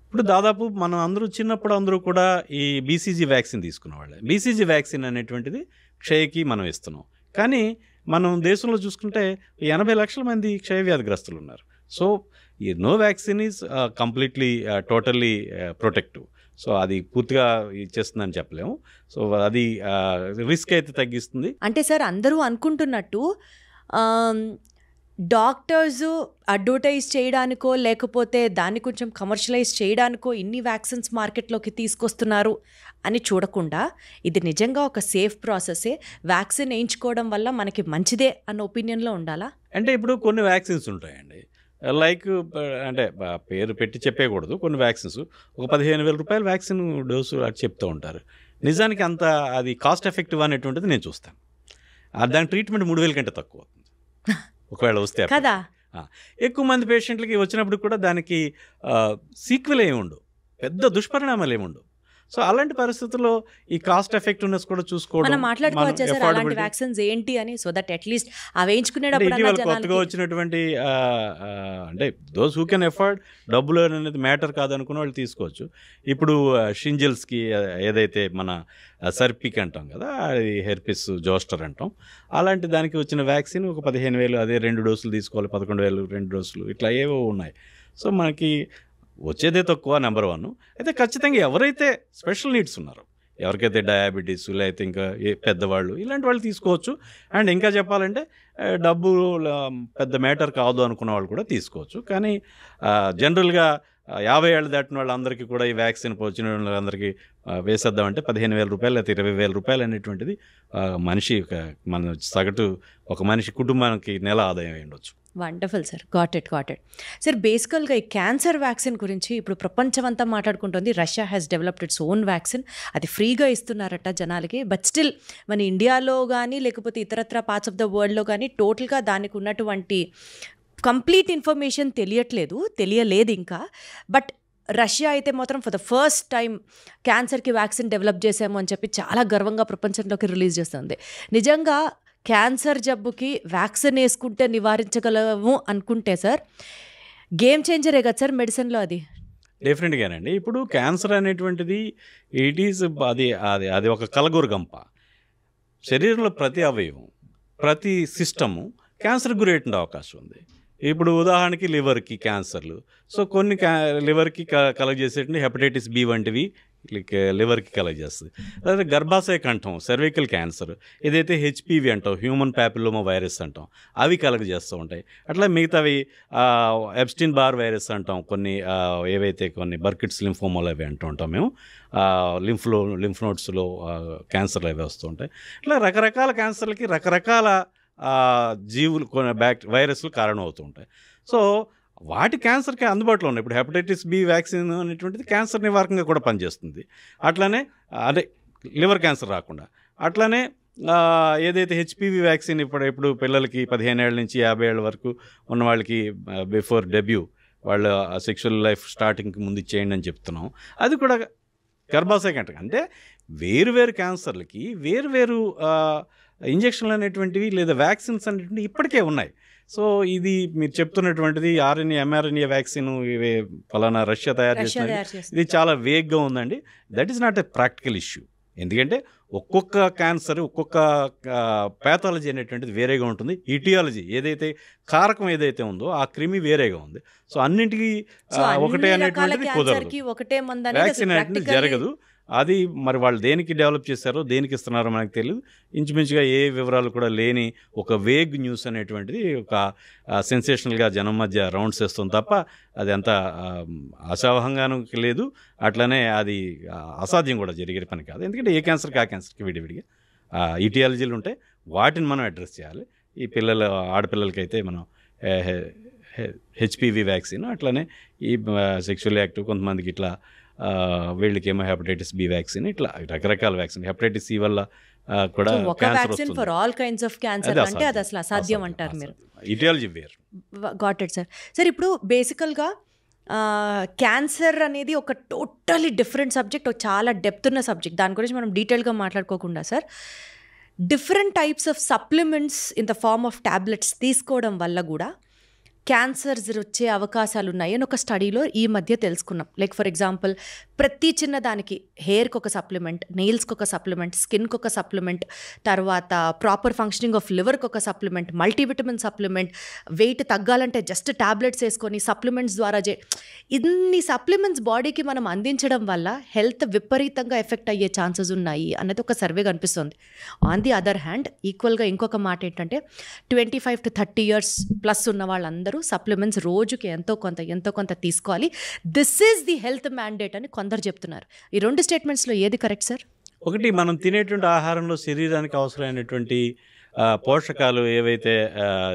ఇప్పుడు దాదాపు మనం అందరూ చిన్నప్పుడు అందరూ కూడా ఈ బీసీజీ వ్యాక్సిన్ తీసుకునేవాళ్ళే. బీసీజీ వ్యాక్సిన్ అనేటువంటిది క్షయకి మనం ఇస్తున్నాం, కానీ మనం దేశంలో చూసుకుంటే 80 లక్షల మంది క్షయ వ్యాధిగ్రస్తులు ఉన్నారు. సో ఈ no vaccine is completely totally protective. So అది పూర్తిగా ఇచ్చేస్తుందని చెప్పలేము. సో అది రిస్క్ అయితే తగ్గిస్తుంది. అంటే సార్ అందరూ అనుకుంటున్నట్టు డాక్టర్స్ అడ్వర్టైజ్ చేయడానికో లేకపోతే దాన్ని కొంచెం కమర్షియలైజ్ చేయడానికో ఇన్ని వ్యాక్సిన్స్ మార్కెట్లోకి తీసుకొస్తున్నారు అని చూడకుండా ఇది నిజంగా ఒక సేఫ్ ప్రాసెసే, వ్యాక్సిన్ వేయించుకోవడం వల్ల మనకి మంచిదే అన్న ఒపీనియన్లో ఉండాలా? అంటే ఇప్పుడు కొన్ని వ్యాక్సిన్స్ ఉంటాయండి, లైక్ అంటే పేరు పెట్టి చెప్పేయకూడదు, కొన్ని వ్యాక్సిన్స్ ఒక 15,000 రూపాయల వ్యాక్సిన్ డోసు అది చెప్తూ ఉంటారు. నిజానికి అంత అది కాస్ట్ ఎఫెక్టివ్ అనేటువంటిది నేను చూస్తాను. దాని ట్రీట్మెంట్ 3,000 కంటే తక్కువ అవుతుంది ఒకవేళ వస్తే కదా. ఎక్కువ మంది పేషెంట్లకి వచ్చినప్పుడు కూడా దానికి సీక్వెల్ ఏమి ఉండవు, పెద్ద దుష్పరిణామాలు ఏమి ఉండవు. సో అలాంటి పరిస్థితుల్లో ఈ కాస్ట్ ఎఫెక్టివ్నెస్ కూడా చూసుకోవడం, మనం మాట్లాడుకోవచ్చు సార్ అలాంటి వ్యాక్సిన్స్ ఏంటి అని, సో దట్ అట్లీస్ట్ అవి వేయించుకునేటప్పుడు కొత్తగా వచ్చినటువంటి అంటే దోస్ హూ కెన్ ఎఫర్డ్, డబ్బులు అనేది మ్యాటర్ కాదనుకున్న వాళ్ళు తీసుకోవచ్చు. ఇప్పుడు షింజిల్స్కి ఏదైతే మన సర్పిక్ అంటాం కదా, అది హెర్పిస్ జోస్టర్ అంటాం, అలాంటి దానికి వచ్చిన వ్యాక్సిన్ ఒక 15,000, అదే 2 డోసులు తీసుకోవాలి, 11,000 2 డోసులు, ఇట్లా ఏవో ఉన్నాయి. సో మనకి వచ్చేదే తక్కువ, నెంబర్ 1. అయితే ఖచ్చితంగా ఎవరైతే స్పెషల్ నీడ్స్ ఉన్నారో, ఎవరికైతే డయాబెటీస్ లేకపోతే ఇంకా పెద్దవాళ్ళు ఇలాంటి వాళ్ళు తీసుకోవచ్చు. అండ్ ఇంకా చెప్పాలంటే డబ్బు పెద్ద మ్యాటర్ కాదు అనుకున్న వాళ్ళు కూడా తీసుకోవచ్చు. కానీ జనరల్గా 50 ఏళ్ళు దాటిన వాళ్ళందరికీ కూడా ఈ వ్యాక్సిన్ వచ్చిన వాళ్ళందరికీ వేసేద్దామంటే 15,000 రూపాయలు లేకపోతే 20,000 రూపాయలు అనేటువంటిది మనిషి మన సగటు ఒక మనిషి కుటుంబానికి నెల ఆదాయం అయి ఉండొచ్చు. Wonderful sir, got it. Sir బేసికల్గా ఈ క్యాన్సర్ వ్యాక్సిన్ గురించి ఇప్పుడు ప్రపంచం అంతా మాట్లాడుకుంటుంది. Russia has developed its own vaccine, అది ఫ్రీగా ఇస్తున్నారట జనాలకి. బట్ స్టిల్ మన ఇండియాలో కానీ లేకపోతే ఇతరత్ర పార్ట్స్ ఆఫ్ ద వరల్డ్లో కానీ టోటల్గా దానికి ఉన్నటువంటి కంప్లీట్ ఇన్ఫర్మేషన్ తెలియలేదు ఇంకా. బట్ రష్యా అయితే మాత్రం ఫర్ ద ఫస్ట్ టైం క్యాన్సర్కి వ్యాక్సిన్ డెవలప్ చేసాము అని చెప్పి చాలా గర్వంగా ప్రపంచంలోకి రిలీజ్ చేస్తుంది. నిజంగా క్యాన్సర్ జబ్బుకి వ్యాక్సిన్ వేసుకుంటే నివారించగలము అనుకుంటే సార్ గేమ్ చేంజరే కదా సార్ మెడిసిన్లో అది. డెఫినెట్గానండి. ఇప్పుడు క్యాన్సర్ అనేటువంటిది ఇట్ ఈజ్ అది ఒక కలగూరగంప. శరీరంలో ప్రతి అవయవం ప్రతి సిస్టము క్యాన్సర్ గురేటువంటి అవకాశం ఉంది. ఇప్పుడు ఉదాహరణకి లివర్కి క్యాన్సర్లు, సో కొన్ని లివర్కి కలెక్ట్ చేసేటువంటి హెపటైటిస్ బి వంటివి లివర్కి కలెక్ట్ చేస్తుంది. అదే గర్భాశయ కంఠం సర్వైకల్ క్యాన్సర్, ఏదైతే హెచ్పివి అంటాం హ్యూమన్ ప్యాపిలోమా వైరస్ అంటాం, అవి కలెక్ట్ చేస్తూ ఉంటాయి. అట్లా మిగతావి ఎప్స్టీన్ బార్ వైరస్ అంటాం, కొన్ని ఏవైతే కొన్ని బర్కిట్స్ లింఫోమాలు అవి అంటూ ఉంటాం మేము, లింఫ్ నోడ్స్లో క్యాన్సర్లు అవి వస్తూ ఉంటాయి. ఇట్లా రకరకాల క్యాన్సర్లకి రకరకాల జీవులు కొన్ని వైరస్లు కారణం అవుతూ ఉంటాయి. సో వాటి క్యాన్సర్కి అందుబాటులో ఉన్నాయి. ఇప్పుడు హెపటైటిస్ బి వ్యాక్సిన్ అనేటువంటిది క్యాన్సర్ నివారకంగా కూడా పనిచేస్తుంది. అట్లానే అదే లివర్ క్యాన్సర్ రాకుండా. అట్లానే ఏదైతే హెచ్పివి వ్యాక్సిన్ ఇప్పుడు పిల్లలకి 15 ఏళ్ళ నుంచి 50 ఏళ్ళ వరకు ఉన్న వాళ్ళకి బిఫోర్ డెబ్యూ వాళ్ళ సెక్షువల్ లైఫ్ స్టార్టింగ్కి ముందు ఇచ్చేయండి అని చెప్తున్నాం. అది కూడా గర్భాశయ కంటే అంటే వేరు క్యాన్సర్లకి వేరు ఇంజక్షన్లు అనేటువంటివి లేదా వ్యాక్సిన్స్ అనేటువంటివి ఇప్పటికే ఉన్నాయి. సో ఇది మీరు చెప్తున్నటువంటిది ఆర్ఎన్ఏ ఎంఆర్ఎన్ఏ వ్యాక్సిన్ ఇవి ఫలానా రష్యా తయారు చేసినది, ఇది చాలా వేగ్గా ఉందండి. That is not a practical issue. ఎందుకంటే ఒక్కొక్క క్యాన్సర్ ఒక్కొక్క ప్యాథాలజీ అనేటువంటిది వేరేగా ఉంటుంది. ఇటియాలజీ ఏదైతే కారకం ఏదైతే ఉందో ఆ క్రిమి వేరేగా ఉంది. సో అన్నింటికి ఒకటే అనేటువంటిది కుదరదు, వ్యాక్సిన్ అనేటువంటిది జరగదు. అది మరి వాళ్ళు దేనికి డెవలప్ చేశారో దేనికి ఇస్తున్నారో మనకు తెలియదు. ఇంచుమించుగా ఏ వివరాలు కూడా లేని ఒక వేగ్ న్యూస్ అనేటువంటిది ఒక సెన్సేషనల్గా జనం మధ్య రౌండ్స్ వేస్తుంది తప్ప అది అంత ఆశావహంగానూ లేదు. అట్లనే అది అసాధ్యం కూడా జరిగే పని కాదు. ఎందుకంటే ఏ క్యాన్సర్కి ఆ క్యాన్సర్కి విడివిడిగా ఇటియాలజీలు ఉంటాయి, వాటిని మనం అడ్రస్ చేయాలి. ఈ ఆడపిల్లలకైతే మనం హెచ్పివి వ్యాక్సిన్, అట్లనే ఈ సెక్షువల్ యాక్టివ్ కొంతమందికి ఇట్లా వీళ్ళకేమో హెపటైటిస్ బి వ్యాక్సిన్, ఇట్లా రకరకాల వ్యాక్సిన్. హెపటైటిస్ సి వల్ల కూడా క్యాన్సర్ వస్తుంది. For all kinds of cancer అంటే అది అసలు అసాధ్యం అంటారు మీరు. ఇటియాలజీ వేరు. Got it sir. సార్ ఇప్పుడు బేసికల్గా క్యాన్సర్ అనేది ఒక టోటలీ డిఫరెంట్ సబ్జెక్ట్, చాలా డెప్త్ ఉన్న సబ్జెక్ట్. దాని గురించి మనం డీటెయిల్గా మాట్లాడుకోకుండా sir different types of supplements in the form of tablets తీసుకోవడం వల్ల కూడా క్యాన్సర్స్ వచ్చే అవకాశాలు ఉన్నాయి అని ఒక స్టడీలో ఈ మధ్య తెలుసుకున్నాం. లైక్ ఫర్ ఎగ్జాంపుల్ ప్రతి చిన్న దానికి హెయిర్కి ఒక సప్లిమెంట్, నెయిల్స్కి ఒక సప్లిమెంట్, స్కిన్కి ఒక సప్లిమెంట్, తర్వాత ప్రాపర్ ఫంక్షనింగ్ ఆఫ్ లివర్కి ఒక సప్లిమెంట్, మల్టీవిటమిన్ సప్లిమెంట్, వెయిట్ తగ్గాలంటే జస్ట్ ట్యాబ్లెట్స్ వేసుకొని సప్లిమెంట్స్ ద్వారా ఇన్ని సప్లిమెంట్స్ బాడీకి మనం అందించడం వల్ల హెల్త్ విపరీతంగా ఎఫెక్ట్ అయ్యే ఛాన్సెస్ ఉన్నాయి అన్నది ఒక సర్వే కనిపిస్తుంది. ఆన్ ది అదర్ హ్యాండ్ ఈక్వల్గా ఇంకొక మాట ఏంటంటే 25 to 30 years ప్లస్ ఉన్న వాళ్ళందరూ సప్లిమెంట్స్ రోజుకి ఎంతో కొంత తీసుకోవాలి. This is the health mandate అని కొందరు చెప్తున్నారు. ఈ రెండు స్టేట్మెంట్స్లో ఏది కరెక్ట్ సార్? ఒకటి, మనం తినేటువంటి ఆహారంలో శరీరానికి అవసరమైనటువంటి పోషకాలు ఏవైతే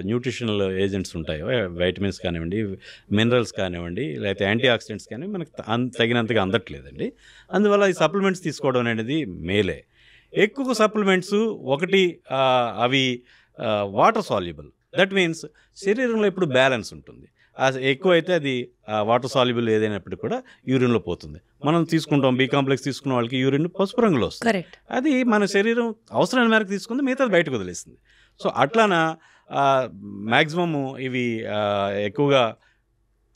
న్యూట్రిషనల్ ఏజెంట్స్ ఉంటాయో, వైటమిన్స్ కానివ్వండి, మినరల్స్ కానివ్వండి, లేకపోతే యాంటీ ఆక్సిడెంట్స్ కానివ్వండి, మనకు తగినంతగా అందట్లేదండి. అందువల్ల ఈ సప్లిమెంట్స్ తీసుకోవడం అనేది మేలే. ఎక్కువ సప్లిమెంట్స్ ఒకటి అవి వాటర్ సాల్యుబుల్, దట్ మీన్స్ శరీరంలో ఇప్పుడు బ్యాలెన్స్ ఉంటుంది. ఎక్కువ అయితే అది వాటర్ సాల్యుబుల్ ఏదైనప్పటికీ కూడా యూరిన్లో పోతుంది. మనం తీసుకుంటాం బి కాంప్లెక్స్ తీసుకున్న వాళ్ళకి యూరిన్ పసుపు రంగులో వస్తుంది. అది మన శరీరం అవసరమైన మేరకు తీసుకుంది, మిగతాది బయటకు వదిలేస్తుంది. సో అట్లానా మ్యాక్సిమము ఇవి ఎక్కువగా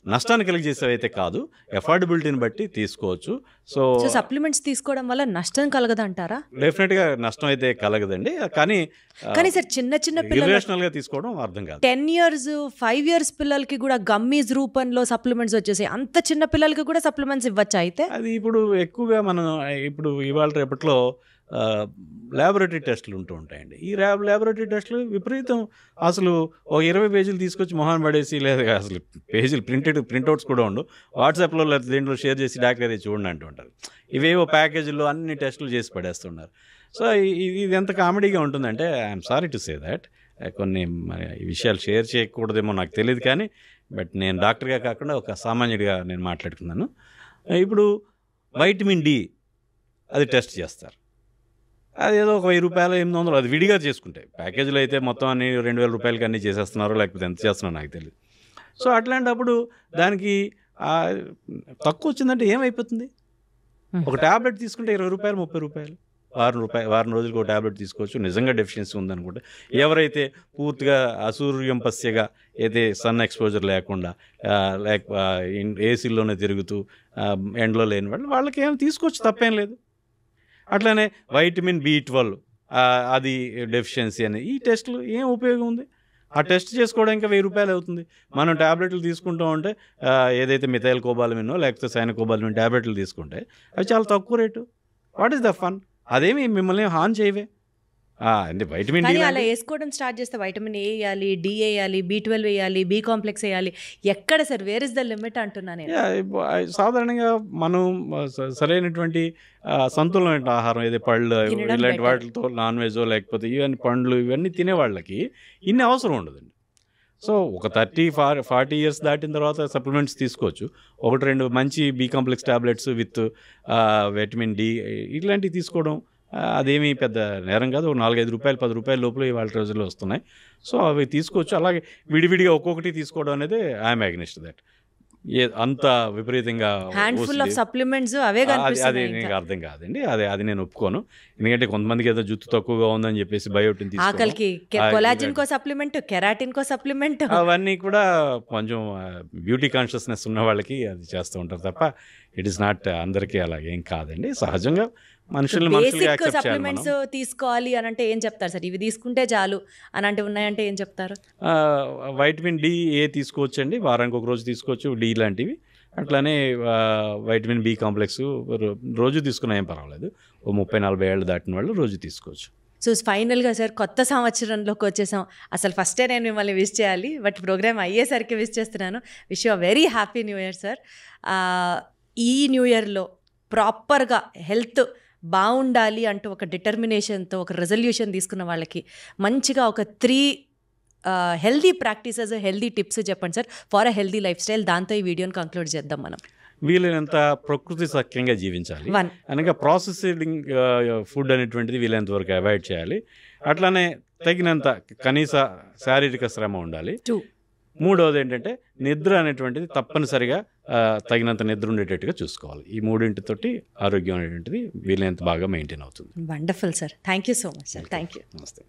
నష్టాన్ని కలిగజేసేవైతే కాదు, ఎఫోర్డబిలిటీని బట్టి తీసుకోవచ్చు. సో సప్లిమెంట్స్ తీసుకోవడం వల్ల నష్టం కలగదంటారా? డెఫినెట్గా నష్టం అయితే కలగదండి, కానీ సార్ చిన్న చిన్న పిల్లలు ఇర్రేషనల్గా తీసుకోవడం అర్థం కాదు. 10 years 5 years పిల్లలకి కూడా గమ్మీస్ రూపంలో సప్లిమెంట్స్ వచ్చేసాయి. అంత చిన్న పిల్లలకి కూడా సప్లిమెంట్స్ ఇవ్వచ్చా? అయితే అది ఇప్పుడు ఎక్కువగా మనం ఇప్పుడు ఇవాళ రేపట్లో ల్యాబొరేటరీ టెస్టులు ఉంటూ ఉంటాయండి. ఈ ల్యాబొరేటరీ టెస్టులు విపరీతం, అసలు ఒక 20 పేజీలు తీసుకొచ్చి మొహాన్ పడేసి, లేదా అసలు పేజీలు ప్రింట్అవుట్స్ కూడా ఉండవు, వాట్సాప్లో లేదా దీంట్లో షేర్ చేసి డాక్టర్ చూడండి అంటూ ఉంటారు. ఇవేవో ప్యాకేజీల్లో అన్ని టెస్టులు చేసి పడేస్తున్నారు. సో ఇది ఎంత కామెడీగా ఉంటుందంటే, I'm sorry to say that, కొన్ని ఈ విషయాలు షేర్ చేయకూడదేమో నాకు తెలియదు, కానీ బట్ నేను డాక్టర్గా కాకుండా ఒక సామాన్యుడిగా నేను మాట్లాడుతున్నాను. ఇప్పుడు వైటమిన్ డి అది టెస్ట్ చేస్తారు, అదేదో ఒక 1000 రూపాయలు 800 అది విడిగా చేసుకుంటాయి. ప్యాకేజీలో అయితే మొత్తం అన్ని 2000 రూపాయలకి అన్నీ చేసేస్తున్నారు, లేకపోతే ఎంత చేస్తున్నారో నాకు తెలియదు. సో అట్లాంటప్పుడు దానికి తక్కువ వచ్చిందంటే ఏమైపోతుంది? ఒక ట్యాబ్లెట్ తీసుకుంటే 20 రూపాయలు 30 రూపాయలు, వారం రోజులకు ఒక ట్యాబ్లెట్ తీసుకోవచ్చు. నిజంగా డెఫిషియన్సీ ఉందనుకుంటే, ఎవరైతే పూర్తిగా అసూర్యం పస్యగా అయితే సన్ ఎక్స్పోజర్ లేకుండా ఏసీలోనే తిరుగుతూ ఎండలో లేని వాళ్ళకి ఏం తీసుకోవచ్చు, తప్పేం లేదు. అట్లానే వైటమిన్ B12 అది డెఫిషియన్సీ అని ఈ టెస్టులు ఏం ఉపయోగం ఉంది? ఆ టెస్ట్ చేసుకోవడానికి 1000 రూపాయలు అవుతుంది. మనం ట్యాబ్లెట్లు తీసుకుంటూ ఉంటే ఏదైతే మిథైల్ కోబాలమినో లేకపోతే సైనకోబాలమిన్ ట్యాబ్లెట్లు తీసుకుంటే అవి చాలా తక్కువ rate. What is the fun? అదేమి మిమ్మల్ని హాన్ చేయవే. అంటే వైటమిన్ డి అలా వేసుకోవడం స్టార్ట్ చేస్తే వైటమిన్ ఏ వేయాలి, డి వేయాలి, B12 వేయాలి, B కాంప్లెక్స్ వేయాలి. ఎక్కడ sir where is the limit అంటున్నా నేను. సాధారణంగా మనం సరైనటువంటి సంతులమైన ఆహారం, ఏదో పళ్ళు ఇలాంటి వాటితో, నాన్ వెజ్ లేకపోతే ఇవన్నీ పండ్లు ఇవన్నీ తినే వాళ్ళకి ఇన్ని అవసరం ఉండదండి. సో ఒక 30-40 years దాటిన తర్వాత సప్లిమెంట్స్ తీసుకోవచ్చు. 1-2 మంచి B complex tablets with vitamin D ఇట్లాంటివి తీసుకోవడం అదేమీ పెద్ద నేరం కాదు. 4-5 రూపాయలు 10 రూపాయల లోపల ఇవాళ రోజుల్లో వస్తున్నాయి. సో అవి తీసుకోవచ్చు. అలాగే విడివిడిగా ఒక్కొక్కటి తీసుకోవడం అనేది ఐఎమ్ అగెనిస్ట్ దట్. అంత విపరీతంగా సప్లిమెంట్స్ అది నీకు అర్థం కాదండి. అది నేను ఒప్పుకోను. ఎందుకంటే కొంతమందికి ఏదో జుట్టు తక్కువగా ఉందని చెప్పేసి బయోటిన్ సప్లిమెంట్ అవన్నీ కూడా కొంచెం బ్యూటీ కాన్షియస్నెస్ ఉన్న వాళ్ళకి అది చేస్తూ ఉంటారు తప్ప ఇట్ ఈస్ నాట్ అందరికీ అలా ఏం కాదండి. సహజంగా సప్లిమెంట్స్ తీసుకోవాలి అని అంటే ఏం చెప్తారు సార్? ఇవి తీసుకుంటే చాలు అని అంటే ఉన్నాయంటే ఏం చెప్తారు? వైటమిన్ డి తీసుకోవచ్చండి, వారానికి ఒక రోజు తీసుకోవచ్చు, డి లాంటివి. అట్లానే వైటమిన్ B కాంప్లెక్స్ రోజు తీసుకున్నా ఏం పర్వాలేదు. ఓ 30-40 ఏళ్ళు దాటిన వాళ్ళు రోజు తీసుకోవచ్చు. సో ఫైనల్గా సార్ కొత్త సంవత్సరంలోకి వచ్చేసాం. అసలు ఫస్టే నేను మిమ్మల్ని విష్ చేయాలి, బట్ ప్రోగ్రామ్ అయ్యేసరికి విష్ చేస్తున్నాను. Wish you very happy new year sir. ఈ న్యూ ఇయర్లో ప్రాపర్గా హెల్త్ బాగుండాలి అంటూ ఒక డిటర్మినేషన్తో ఒక రెజల్యూషన్ తీసుకున్న వాళ్ళకి మంచిగా ఒక 3 హెల్దీ ప్రాక్టీసెస్, హెల్దీ టిప్స్ చెప్పండి sir for a healthy life style. దాంతో ఈ వీడియోని కంక్లూడ్ చేద్దాం మనం. వీలైనంత ప్రకృతి సఖ్యంగా జీవించాలి, అనగా ప్రాసెసింగ్ ఫుడ్ అనేటువంటిది వీలైనంత వరకు అవాయిడ్ చేయాలి. అట్లానే తగినంత కనీస శారీరక శ్రమ ఉండాలి. 3వది ఏంటంటే నిద్ర అనేటువంటిది తప్పనిసరిగా తగినంత నిద్ర ఉండేటట్టుగా చూసుకోవాలి. ఈ 3 ఆరోగ్యం అనేటువంటిది వీలైనంత బాగా మెయింటైన్ అవుతుంది. Wonderful sir. Thank you so much sir. Thank you. నమస్తే.